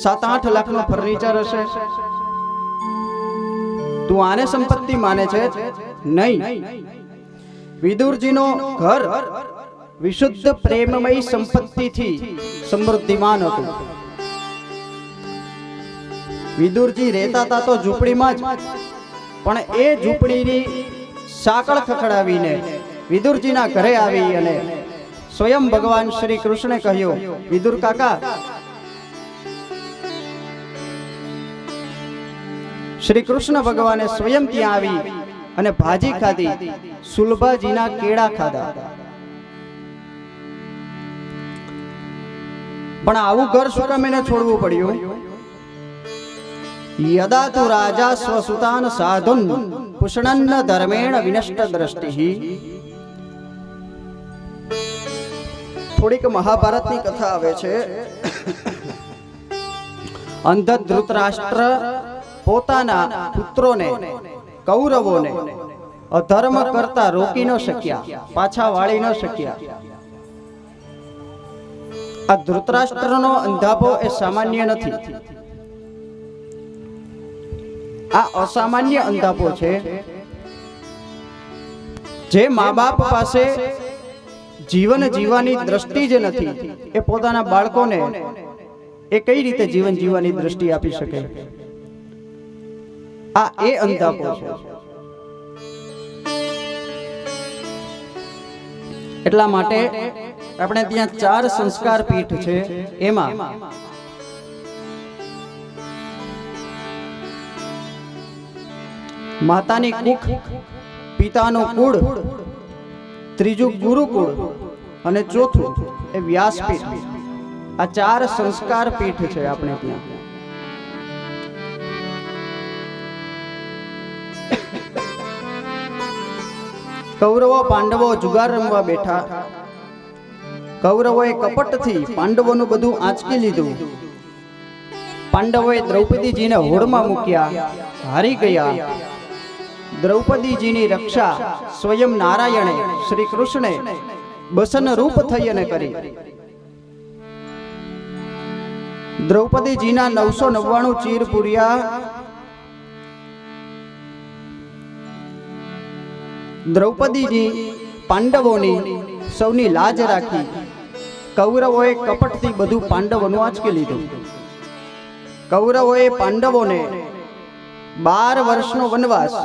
7-8 લાખનું ફર્નિચર હશે. તું આને સંપત્તિ માને છે? નહીં. વિદુરજીનો ઘર વિશુદ્ધ પ્રેમમય સંપત્તિથી સમૃદ્ધિમાન હતું. વિદુરજી રહેતા હતા તો ઝૂંપડીમાં જ, પણ એ ઝૂંપડીની સાકળ ખખડાવીને વિદુરજીના ઘરે આવી અને સ્વયં ભગવાન શ્રી કૃષ્ણે કહ્યું, વિદુર કાકા, શ્રી કૃષ્ણ ભગવાને સ્વયં ત્યાં આવી અને ભાજી ખાધી, સુલભાજીના કેળા ખાધા. પણ આવું ઘર શું કામ એને છોડવું પડ્યું? યદા તુ રાજા સ્વસુતાન સાધુન પુષ્ણન્ન ધર્મેણ વિનષ્ટ દ્રષ્ટિ. થોડીક મહાભારતની કથા આવે છે. અંધ ધૃતરાષ્ટ્ર પોતાના પુત્રોને, કૌરવોને અધર્મ કરતા રોકી ન શક્યા, પાછા વાળી ન શક્યા. આ ધૃતરાષ્ટ્રનો અંધાપો એ સામાન્ય નથી, આ અસામાન્ય અંધાપો છે. જે મા બાપ પાસે જીવન જીવવાની દ્રષ્ટિ જ નથી, એ પોતાના બાળકોને એ કઈ રીતે જીવન જીવવાની દ્રષ્ટિ આપી શકે? આ એ અંધાપો છે. એટલા માટે આપણે ત્યાં 4 સંસ્કાર પીઠ છે. એમાં માતાની કુખ, પિતાનું કુળ, ત્રીજું ગુરુકુળ અને ચોથું એ વ્યાસપીઠ. આ 4 સંસ્કાર પીઠ છે આપણે ત્યાં. કૌરવો પાંડવો જુગાર રમવા બેઠા. કૌરવોએ કપટથી પાંડવોનું બધું આંચકી લીધું. પાંડવોએ દ્રૌપદીજીને હોડમાં મૂક્યા, હારી ગયા. દ્રૌપદીજીની રક્ષા સ્વયં નારાયણે, શ્રી કૃષ્ણે બસન રૂપ થઈ અને કરી. દ્રૌપદીજીના 999 ચીર પૂર્યા. દ્રૌપદીજી પાંડવોની સૌની લાજ રાખી. કૌરવોએ કપટથી બધું પાંડવોનું આંચકી લીધું. કૌરવોએ પાંડવોને 12 વર્ષનો વનવાસ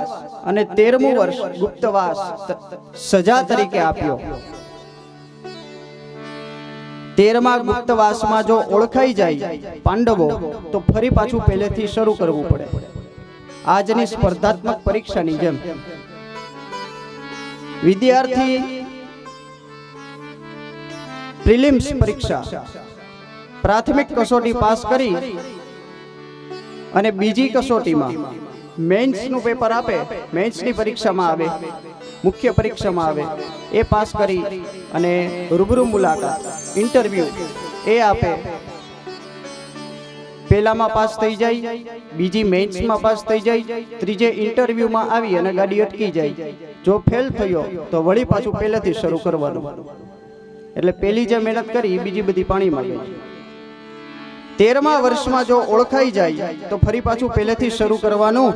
અને 13મું વર્ષ ગુપ્તવાસ સજા તરીકે આપ્યો. 13મા ગુપ્તવાસમાં જો ઓળખાઈ જાય પાંડવો, તો ફરી પાછું પહેલેથી શરૂ કરવું પડે. આજની સ્પર્ધાત્મક પરીક્ષાની જેમ વિદ્યાર્થી પ્રિલિમ્સ પરીક્ષા, પ્રાથમિક કસોટી પાસ કરી અને બીજી કસોટીમાં મેન્સનું પેપર આપે, મેન્સની પરીક્ષામાં આવે, મુખ્ય પરીક્ષામાં આવે, એ પાસ કરી અને રૂબરૂ મુલાકાત, ઇન્ટરવ્યુ એ આપે. પહેલામાં પાસ થઈ જાય, બીજી મેન્સમાં પાસ થઈ જાય, ત્રીજે ઇન્ટરવ્યુમાં આવી અને ગાડી અટકી જાય. જો ફેલ થયો તો વળી પાછું પહેલેથી શરૂ કરવાનું. એટલે પહેલી જે મહેનત કરી બીજી બધી પાણીમાં ગઈ. 13મા વર્ષમાં જો ઓળખાઈ જાય તો ફરી પાછું પહેલેથી શરૂ કરવાનું.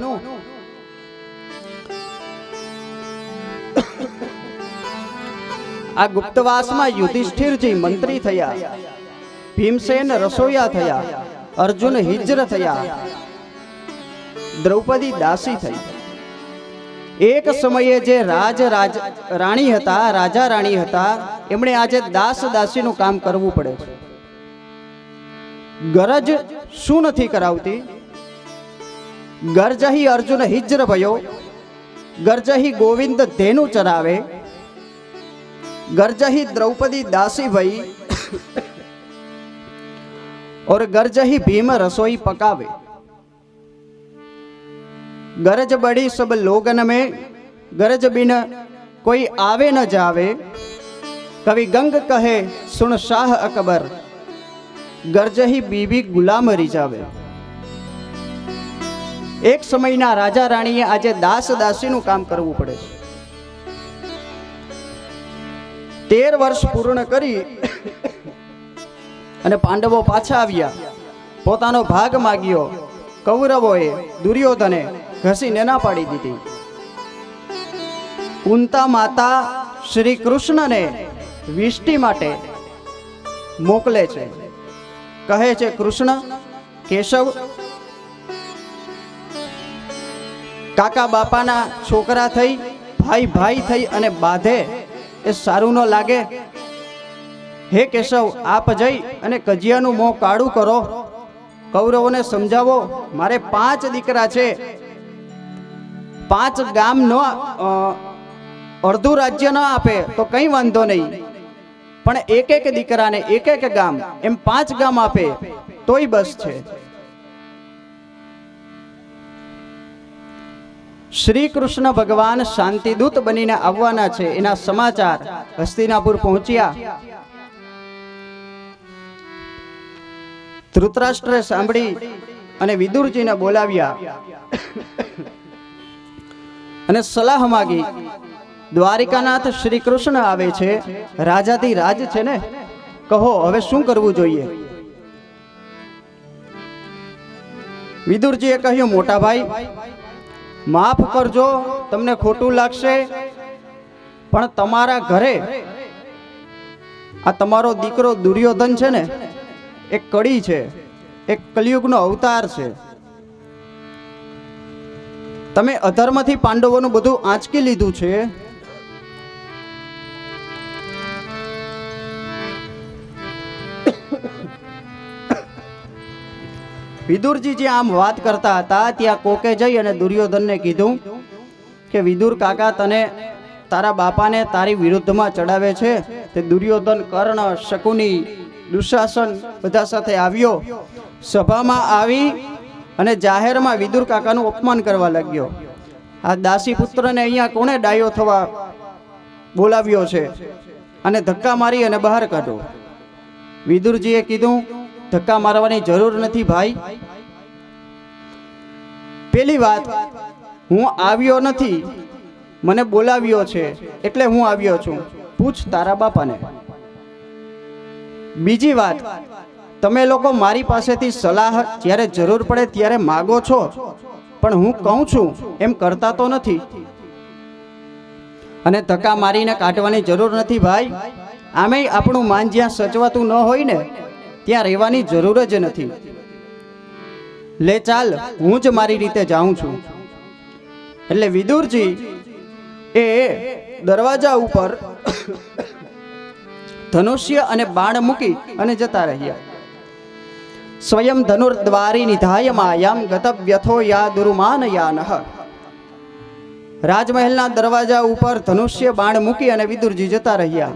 આ ગુપ્તવાસમાં યુધિષ્ઠિરજી મંત્રી થયા, ભીમસેન રસોયા થયા, અર્જુન હિજ્ર થયા, દ્રૌપદી દાસી થઈ. એક સમયે જે રાણી હતા, રાજા રાણી હતા, એમણે આજે દાસ દાસીનું કામ કરવું પડે છે. ગરજ શું નથી કરાવતી? ગરજહી અર્જુન હિજ્ર ભયો, ગરજહી ગોવિંદ ધેનુ ચરાવે, ગરજહી દ્રૌપદી દાસી ભઈ और गरजही भीम रसोई पकावे. गरज बड़ी सब लोगन में, गरज बिन कोई आवे न जावे. कवि गंग कहे सुन शाह अकबर, गरजही बीबी गुलाम रिजावे. एक समयना राजा राणीए आज दास दासीનું કામ કરવું પડે છે. 13 વર્ષ પૂર્ણ કરી અને પાંડવો પાછા આવ્યા, પોતાનો ભાગ માગ્યો. કૌરવોએ દુર્યોધને ઘસીને ના પાડી દીધી. કુંતા માતા શ્રી કૃષ્ણને વિષ્ટિ માટે મોકલે છે. કહે છે, કૃષ્ણ, કેશવ કાકા બાપાના છોકરા થઈ ભાઈ ભાઈ થઈ અને બાંધે એ સારું ન લાગે? હે કેશવ, આપ જઈ અને કજિયાનું મોં કાળું કરો. કૌરવોને સમજાવો, મારે 5 દીકરા છે, 5 ગામ ન અડધું રાજ્ય ન આપે તો કંઈ વાંધો નહીં, પણ એક દીકરાને એક ગામ, એમ 5 ગામ આપે તોય બસ છે. શ્રી કૃષ્ણ ભગવાન શાંતિદૂત બનીને આવવાના છે એના સમાચાર હસ્તિનાપુર પહોંચ્યા. ધૃતરાષ્ટ્રે સાંભળી અને વિદુરજીને બોલાવ્યા અને સલાહ માગી. દ્વારિકાનાથ શ્રી કૃષ્ણ આવે છે, રાજાથી રાજ છે ને, કહો હવે શું કરવું જોઈએ? વિદુરજીએ કહ્યું, મોટા ભાઈ, માફ કરજો, તમને ખોટું લાગશે, પણ તમારા ઘરે આ તમારો દીકરો દુર્યોધન છે ને, એક કડી છે, એક કલિયુગનો અવતાર છે. તમે અધર્મથી પાંડવોનું બધું આંચકી લીધું છે. વિદુરજી જે આમ વાત કરતા હતા ત્યાં કોકે જઈ અને દુર્યોધનને કીધું કે વિદુર કાકા તને તારા બાપાને તારી વિરુદ્ધમાં ચડાવે છે. તે દુર્યોધન, કર્ણ, શકુની, દુશાસન બધા સાથે આવ્યો, સભામાં આવી અને જાહેરમાં વિદુર કાકાનું અપમાન કરવા લાગ્યો. આ દાસી પુત્રને અહીંયા કોણે ડાયો થવા બોલાવ્યો છે અને ધક્કા મારી અને બહાર કાઢો. વિદુરજીએ કીધું, ધક્કા મારવાની જરૂર નથી ભાઈ. પેલી વાત, હું આવ્યો નથી, મને બોલાવ્યો છે એટલે હું આવ્યો છું, પૂછ તારા બાપાને. બીજી વાત, તમે લોકો મારી પાસેથી સલાહ જ્યારે જરૂર પડે ત્યારે માગો છો, પણ હું કહું છું એમ કરતા તો નથી. અને ધક્કા મારીને કાઢવાની જરૂર નથી ભાઈ. આમેય આપણું માન જ્યાં સચવાતું ન હોય ને ત્યાં રહેવાની જરૂર જ નથી. લે ચાલ, હું જ મારી રીતે જાઉં છું. એટલે વિદુરજી એ દરવાજા ઉપર ધનુષ્ય અને બાણ મૂકી અને જતા રહ્યા. સ્વયં ધનુર્દ્વારી નિધાય માયામ ગતવ્યથો યા દુરુમાનયાનઃ. રાજમહેલના દરવાજા ઉપર ધનુષ્ય બાણ મૂકી અને વિદુરજી જતા રહ્યા.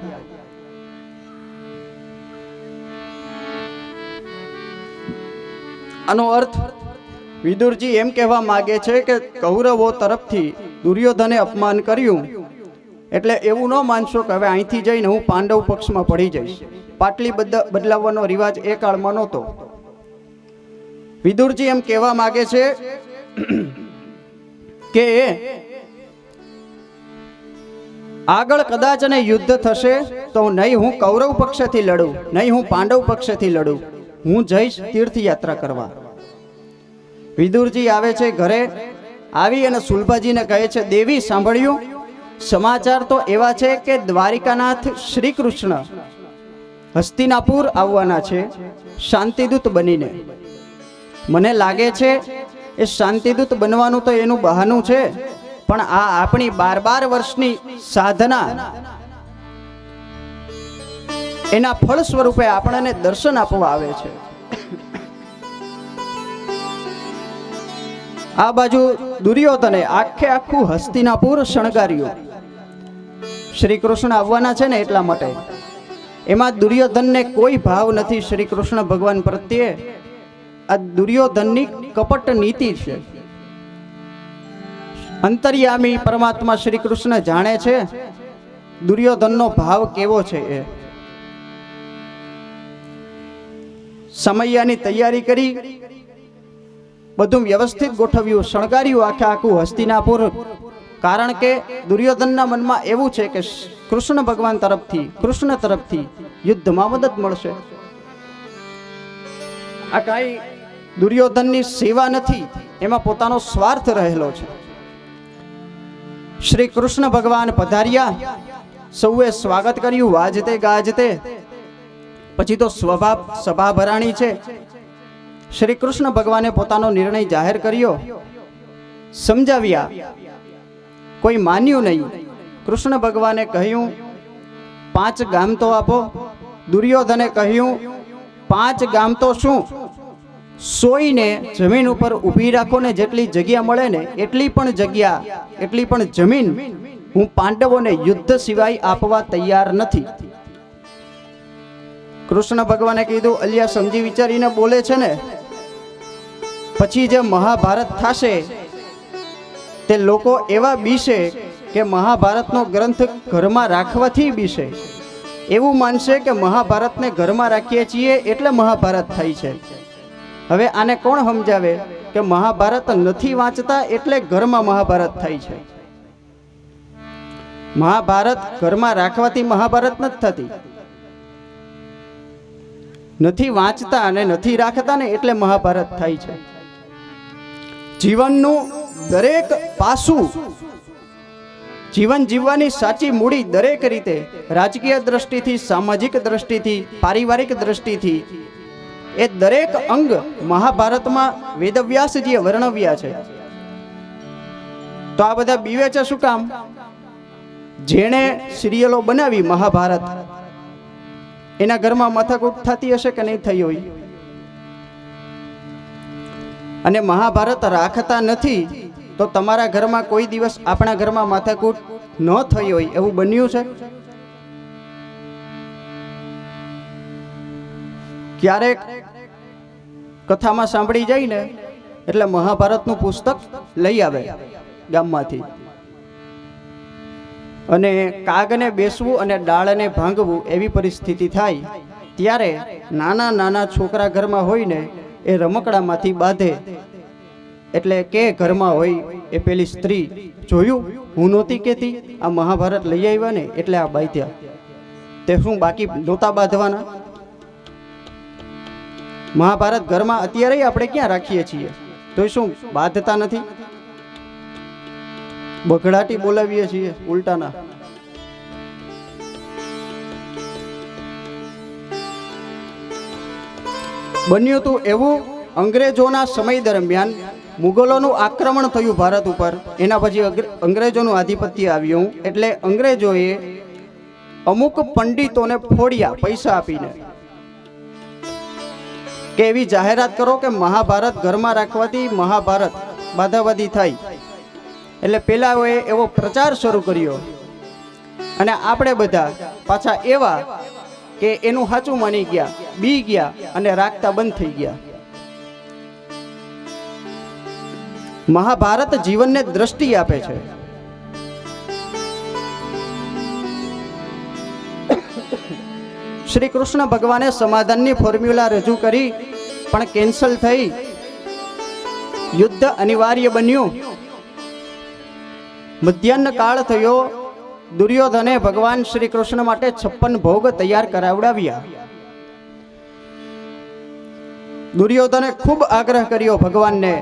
આનો અર્થ વિદુરજી એમ કહેવા માંગે છે કે કૌરવો તરફથી દુર્યોધને અપમાન કર્યું એટલે એવું ન માનશો કે હવે અહીંથી જઈને હું પાંડવ પક્ષમાં પડી જઈશ. પાટલી બદલાવવાનો રિવાજ એ કાળમાં નહોતો. વિદુરજી એમ કહેવા માંગે છે કે આગળ કદાચ અને યુદ્ધ થશે તો નહીં હું કૌરવ પક્ષેથી લડું, નહીં હું પાંડવ પક્ષેથી લડું, હું જઈશ તીર્થયાત્રા કરવા. વિદુરજી આવે છે ઘરે, આવી અને સુલભાજીને કહે છે, દેવી સાંભળ્યું, સમાચાર તો એવા છે કે દ્વારિકાનાથ શ્રી કૃષ્ણ હસ્તિનાપુર આવવાના છે શાંતિદૂત બનીને. મને લાગે છે એ શાંતિદૂત બનવાનું તો એનું બહાનું છે, પણ આ આપણી 12 વર્ષની સાધના એના ફળ સ્વરૂપે આપણને દર્શન આપવા આવે છે. આ બાજુ દુર્યોધને આખું હસ્તિનાપુર શણગાર્યું. શ્રી કૃષ્ણ આવવાના છે ને એટલા માટે. એમાં દુર્યોધનને કોઈ ભાવ નથી શ્રી કૃષ્ણ ભગવાન પ્રત્યે. આ દુર્યોધનની કપટ નીતિ છે. અંતર્યામી પરમાત્મા શ્રી કૃષ્ણ જાણે છે દુર્યોધનનો ભાવ કેવો છે. એ સમયની તૈયારી કરી, બધું વ્યવસ્થિત ગોઠવ્યું, શણગાર્યું આખું હસ્તિનાપુર. કારણ કે દુર્યોધનના મનમાં એવું છે કે કૃષ્ણ ભગવાન તરફથી, કૃષ્ણ તરફથી યુદ્ધમાં મદદ મળશે. આ કાંઈ દુર્યોધનની સેવા નથી, એમાં પોતાનો સ્વાર્થ રહેલો છે. શ્રી કૃષ્ણ ભગવાન પધાર્યા, સૌએ સ્વાગત કર્યું વાજતે ગાજતે. પછી તો સભા ભરાણી છે. શ્રી કૃષ્ણ ભગવાને પોતાનો નિર્ણય જાહેર કર્યો, સમજાવ્યા કોઈ માન્યું નહીં. કૃષ્ણ ભગવાને કહ્યું 5 ગામ તો આપો. દુર્યોધને કહ્યું 5 ગામ તો શું, સોઈને જમીન ઉપર ઊભી રાખો ને જેટલી જગ્યા મળે ને એટલી પણ જગ્યા, એટલી પણ જમીન હું પાંડવોને યુદ્ધ સિવાય આપવા તૈયાર નથી. કૃષ્ણ ભગવાને કીધું અલિયા સમજી વિચારીને બોલે છે ને, પછી જે મહાભારત થશે તે લોકો એવા બીશે કે મહાભારતનો ગ્રંથ ઘરમાં રાખવાથી બીશે. એવું માનશે કે મહાભારતને ઘરમાં રાખીએ છીએ એટલે મહાભારત થાય છે. હવે આને કોણ સમજાવે કે મહાભારત નથી વાંચતા એટલે ઘરમાં મહાભારત થાય છે. મહાભારત ઘરમાં રાખવાથી મહાભારત નથી થતી. નથી વાંચતા અને નથી રાખતા ને એટલે મહાભારત થાય છે. જીવનનું દરેક પાસું, જીવન જીવવાની સાચી મૂડી દરેક રીતે, રાજકીય દ્રષ્ટિથી, સામાજિક દ્રષ્ટિથી, પારિવારિક દ્રષ્ટિથી, એ દરેક અંગ મહાભારતમાં વેદવ્યાસજીએ વર્ણવ્યા છે. તો આ બધા બીવે છે શું કામ? જેણે સિરિયલો બનાવી મહાભારત, એના ઘરમાં માથાકૂટ થતી હશે કે નહીં થઈ હોય? અને મહાભારત રાખતા નથી તો તમારા ઘરમાં કોઈ દિવસ આપણા ઘરમાં માથાકૂટ ન થઈ હોય એવું બન્યું છે? ક્યારેક કથામાં સાંભળી જાય ને એટલે મહાભારતનું પુસ્તક લઈ આવે ગામમાંથી, અને કાગને બેસવું અને ડાળને ભાંગવું એવી પરિસ્થિતિ થાય. ત્યારે નાના નાના છોકરા ઘરમાં હોય ને એ રમકડામાંથી બાંધે, એટલે કે ઘરમાં હોય એ પેલી સ્ત્રી, જોયું હું નહોતી કહેતી આ મહાભારત લઈ આવ્યા ને એટલે આ બાંધ્યા. તે શું બાકી નહોતા બાંધવાના? મહાભારત ઘરમાં અત્યારે આપણે ક્યાં રાખીએ છીએ તો શું બાંધતા નથી? બઘડાટી બોલાવીએ છીએ ઉલટાના. બન્યું હતું એવું, અંગ્રેજોના સમય દરમિયાન મુગલોનું આક્રમણ થયું ભારત ઉપર. એના પછી અંગ્રેજોનું આધિપત્ય આવ્યું, એટલે અંગ્રેજોએ અમુક પંડિતોને ફોડ્યા પૈસા આપીને કે એવી જાહેરાત કરો કે મહાભારત ઘરમાં રાખવાથી મહાભારત બાધાવાદી થાય. એટલે પેલાઓએ એવો પ્રચાર શરૂ કર્યો, અને આપણે બધા પાછા એવા કે એનું સાચું માની ગયા, બી ગયા અને રાખતા બંધ થઈ ગયા. મહાભારત જીવનને દ્રષ્ટિ આપે છે. શ્રી કૃષ્ણ ભગવાને સમાધાનની ફોર્મ્યુલા રજૂ કરી પણ કેન્સલ થઈ. યુદ્ધ અનિવાર્ય બન્યું. મધ્યાહ્ન કાળ થયો. દુર્યોધને ભગવાન શ્રી કૃષ્ણ માટે 56 ભોગ તૈયાર કરાવડાવ્યા. દુર્યોધને ખૂબ આગ્રહ કર્યો ભગવાનને,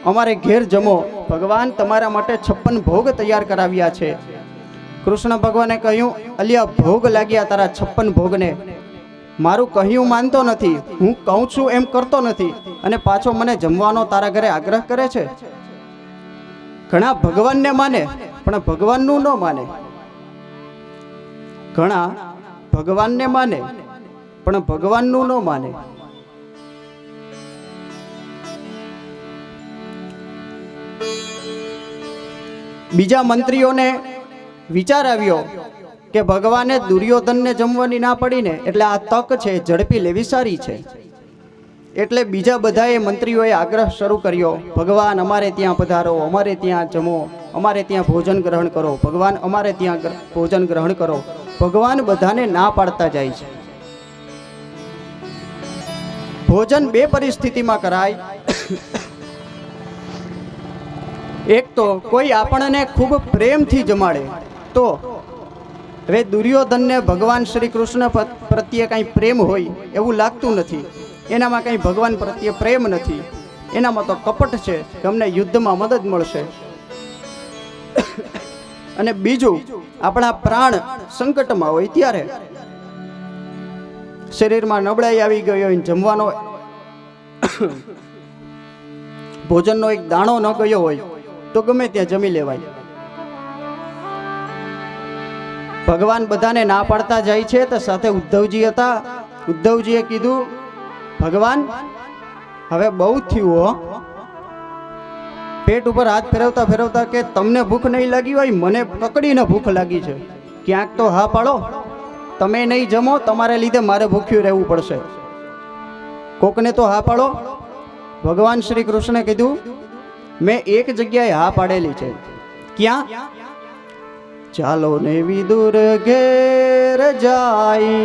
અમારે ઘેર જમો, ભગવાન તમારા માટે 56 ભોગ તૈયાર કરાવ્યા છે. કૃષ્ણ ભગવાને કહ્યું, અલ્યા ભોગ લાગ્યા તારા 56 ભોગને, મારું કહ્યું માનતો નથી, હું કહું છું એમ કરતો નથી, અને પાછો મને જમવાનો તારા ઘરે આગ્રહ કરે છે. ઘણા ભગવાનને માને પણ ભગવાનનું ન માને. ઘણા ભગવાનને માને પણ ભગવાનનું ન માને. બીજા મંત્રીઓને વિચાર આવ્યો કે ભગવાને દુર્યોધનને જમવાની ના પડીને, એટલે આ તક છે ઝડપી લેવી સારી છે. એટલે બીજા બધાએ મંત્રીઓએ આગ્રહ શરૂ કર્યો, ભગવાન અમારે ત્યાં પધારો, અમારે ત્યાં જમો, અમારે ત્યાં ભોજન ગ્રહણ કરો, ભગવાન અમારે ત્યાં ભોજન ગ્રહણ કરો. ભગવાન બધાને ના પાડતા જાય છે. ભોજન બે પરિસ્થિતિમાં કરાય. એક તો કોઈ આપણને ખૂબ પ્રેમથી જમાડે તો. હવે દુર્યોધનને ભગવાન શ્રી કૃષ્ણ પ્રત્યે કંઈ પ્રેમ હોય એવું લાગતું નથી. એનામાં કંઈ ભગવાન પ્રત્યે પ્રેમ નથી, એનામાં તો કપટ છે કે અમને યુદ્ધમાં મદદ મળશે. અને બીજું, આપણા પ્રાણ સંકટમાં હોય ત્યારે, શરીરમાં નબળાઈ આવી ગઈ હોય, જમવાનો ભોજનનો એક દાણો ન ગયો હોય, તો ગમે ત્યાં જમી લેવાય. ભગવાન બધાને ના પાડતા જાય છે તો સાથે ઉદ્ધવજી હતા. ઉદ્ધવજીએ કીધું ભગવાન હવે બહુ થયું હો. પેટ ઉપર હાથ ફેરવતા ફેરવતા કે તમને ભૂખ નહીં લાગી હોય, મને પકડીને ભૂખ લાગી છે, ક્યાંક તો હા પાડો. તમે નહીં જમો, તમારે લીધે મારે ભૂખ્યું રહેવું પડશે, કોકને તો હા પાડો. ભગવાન શ્રી કૃષ્ણે કીધું મેં એક જગ્યાએ હા પાડેલી છે. ક્યાં? ચાલો ને વિદુર ઘેર જાય,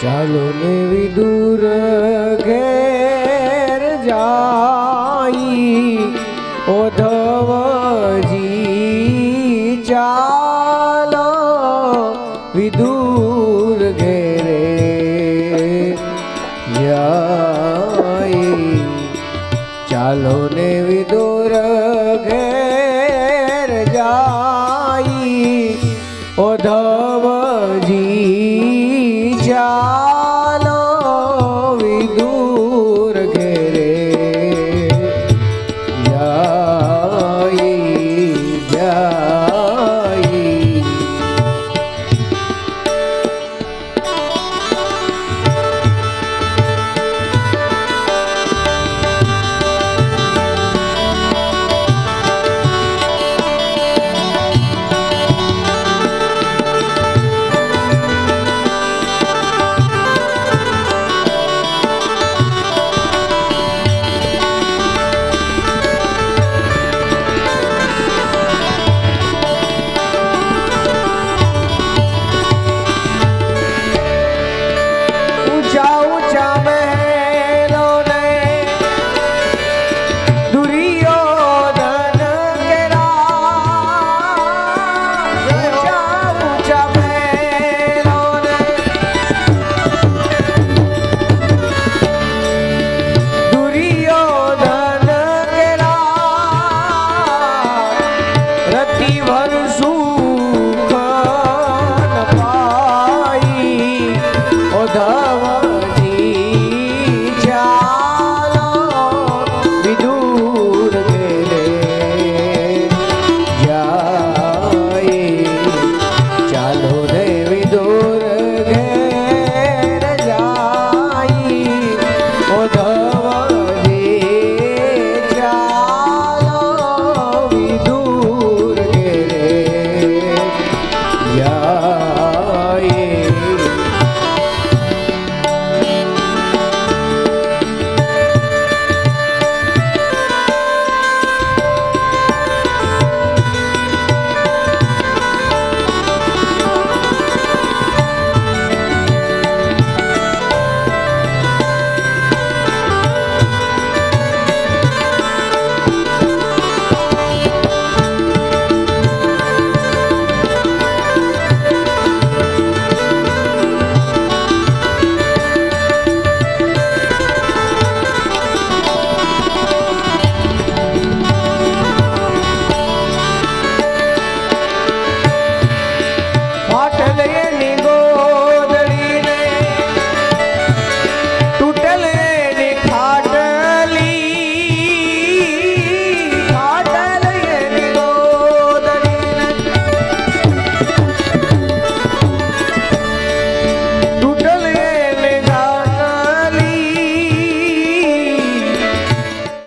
ચાલો ને વિદુર ઘેર જાય, ઉદ્ધવજી ચાલો વિદુર ઘેરે જાય, ચાલો ને વિદુર ઘેર જાય, ઉદ્ધવજી ચાલો વિદુર ઘેરે જાય જાય. ઊંચા ઊંચા મહેલોને દુર્યોધન ઘેરા, ઊંચા ઊંચા મહેલોને દુર્યોધન ઘેરા, રતિ ભર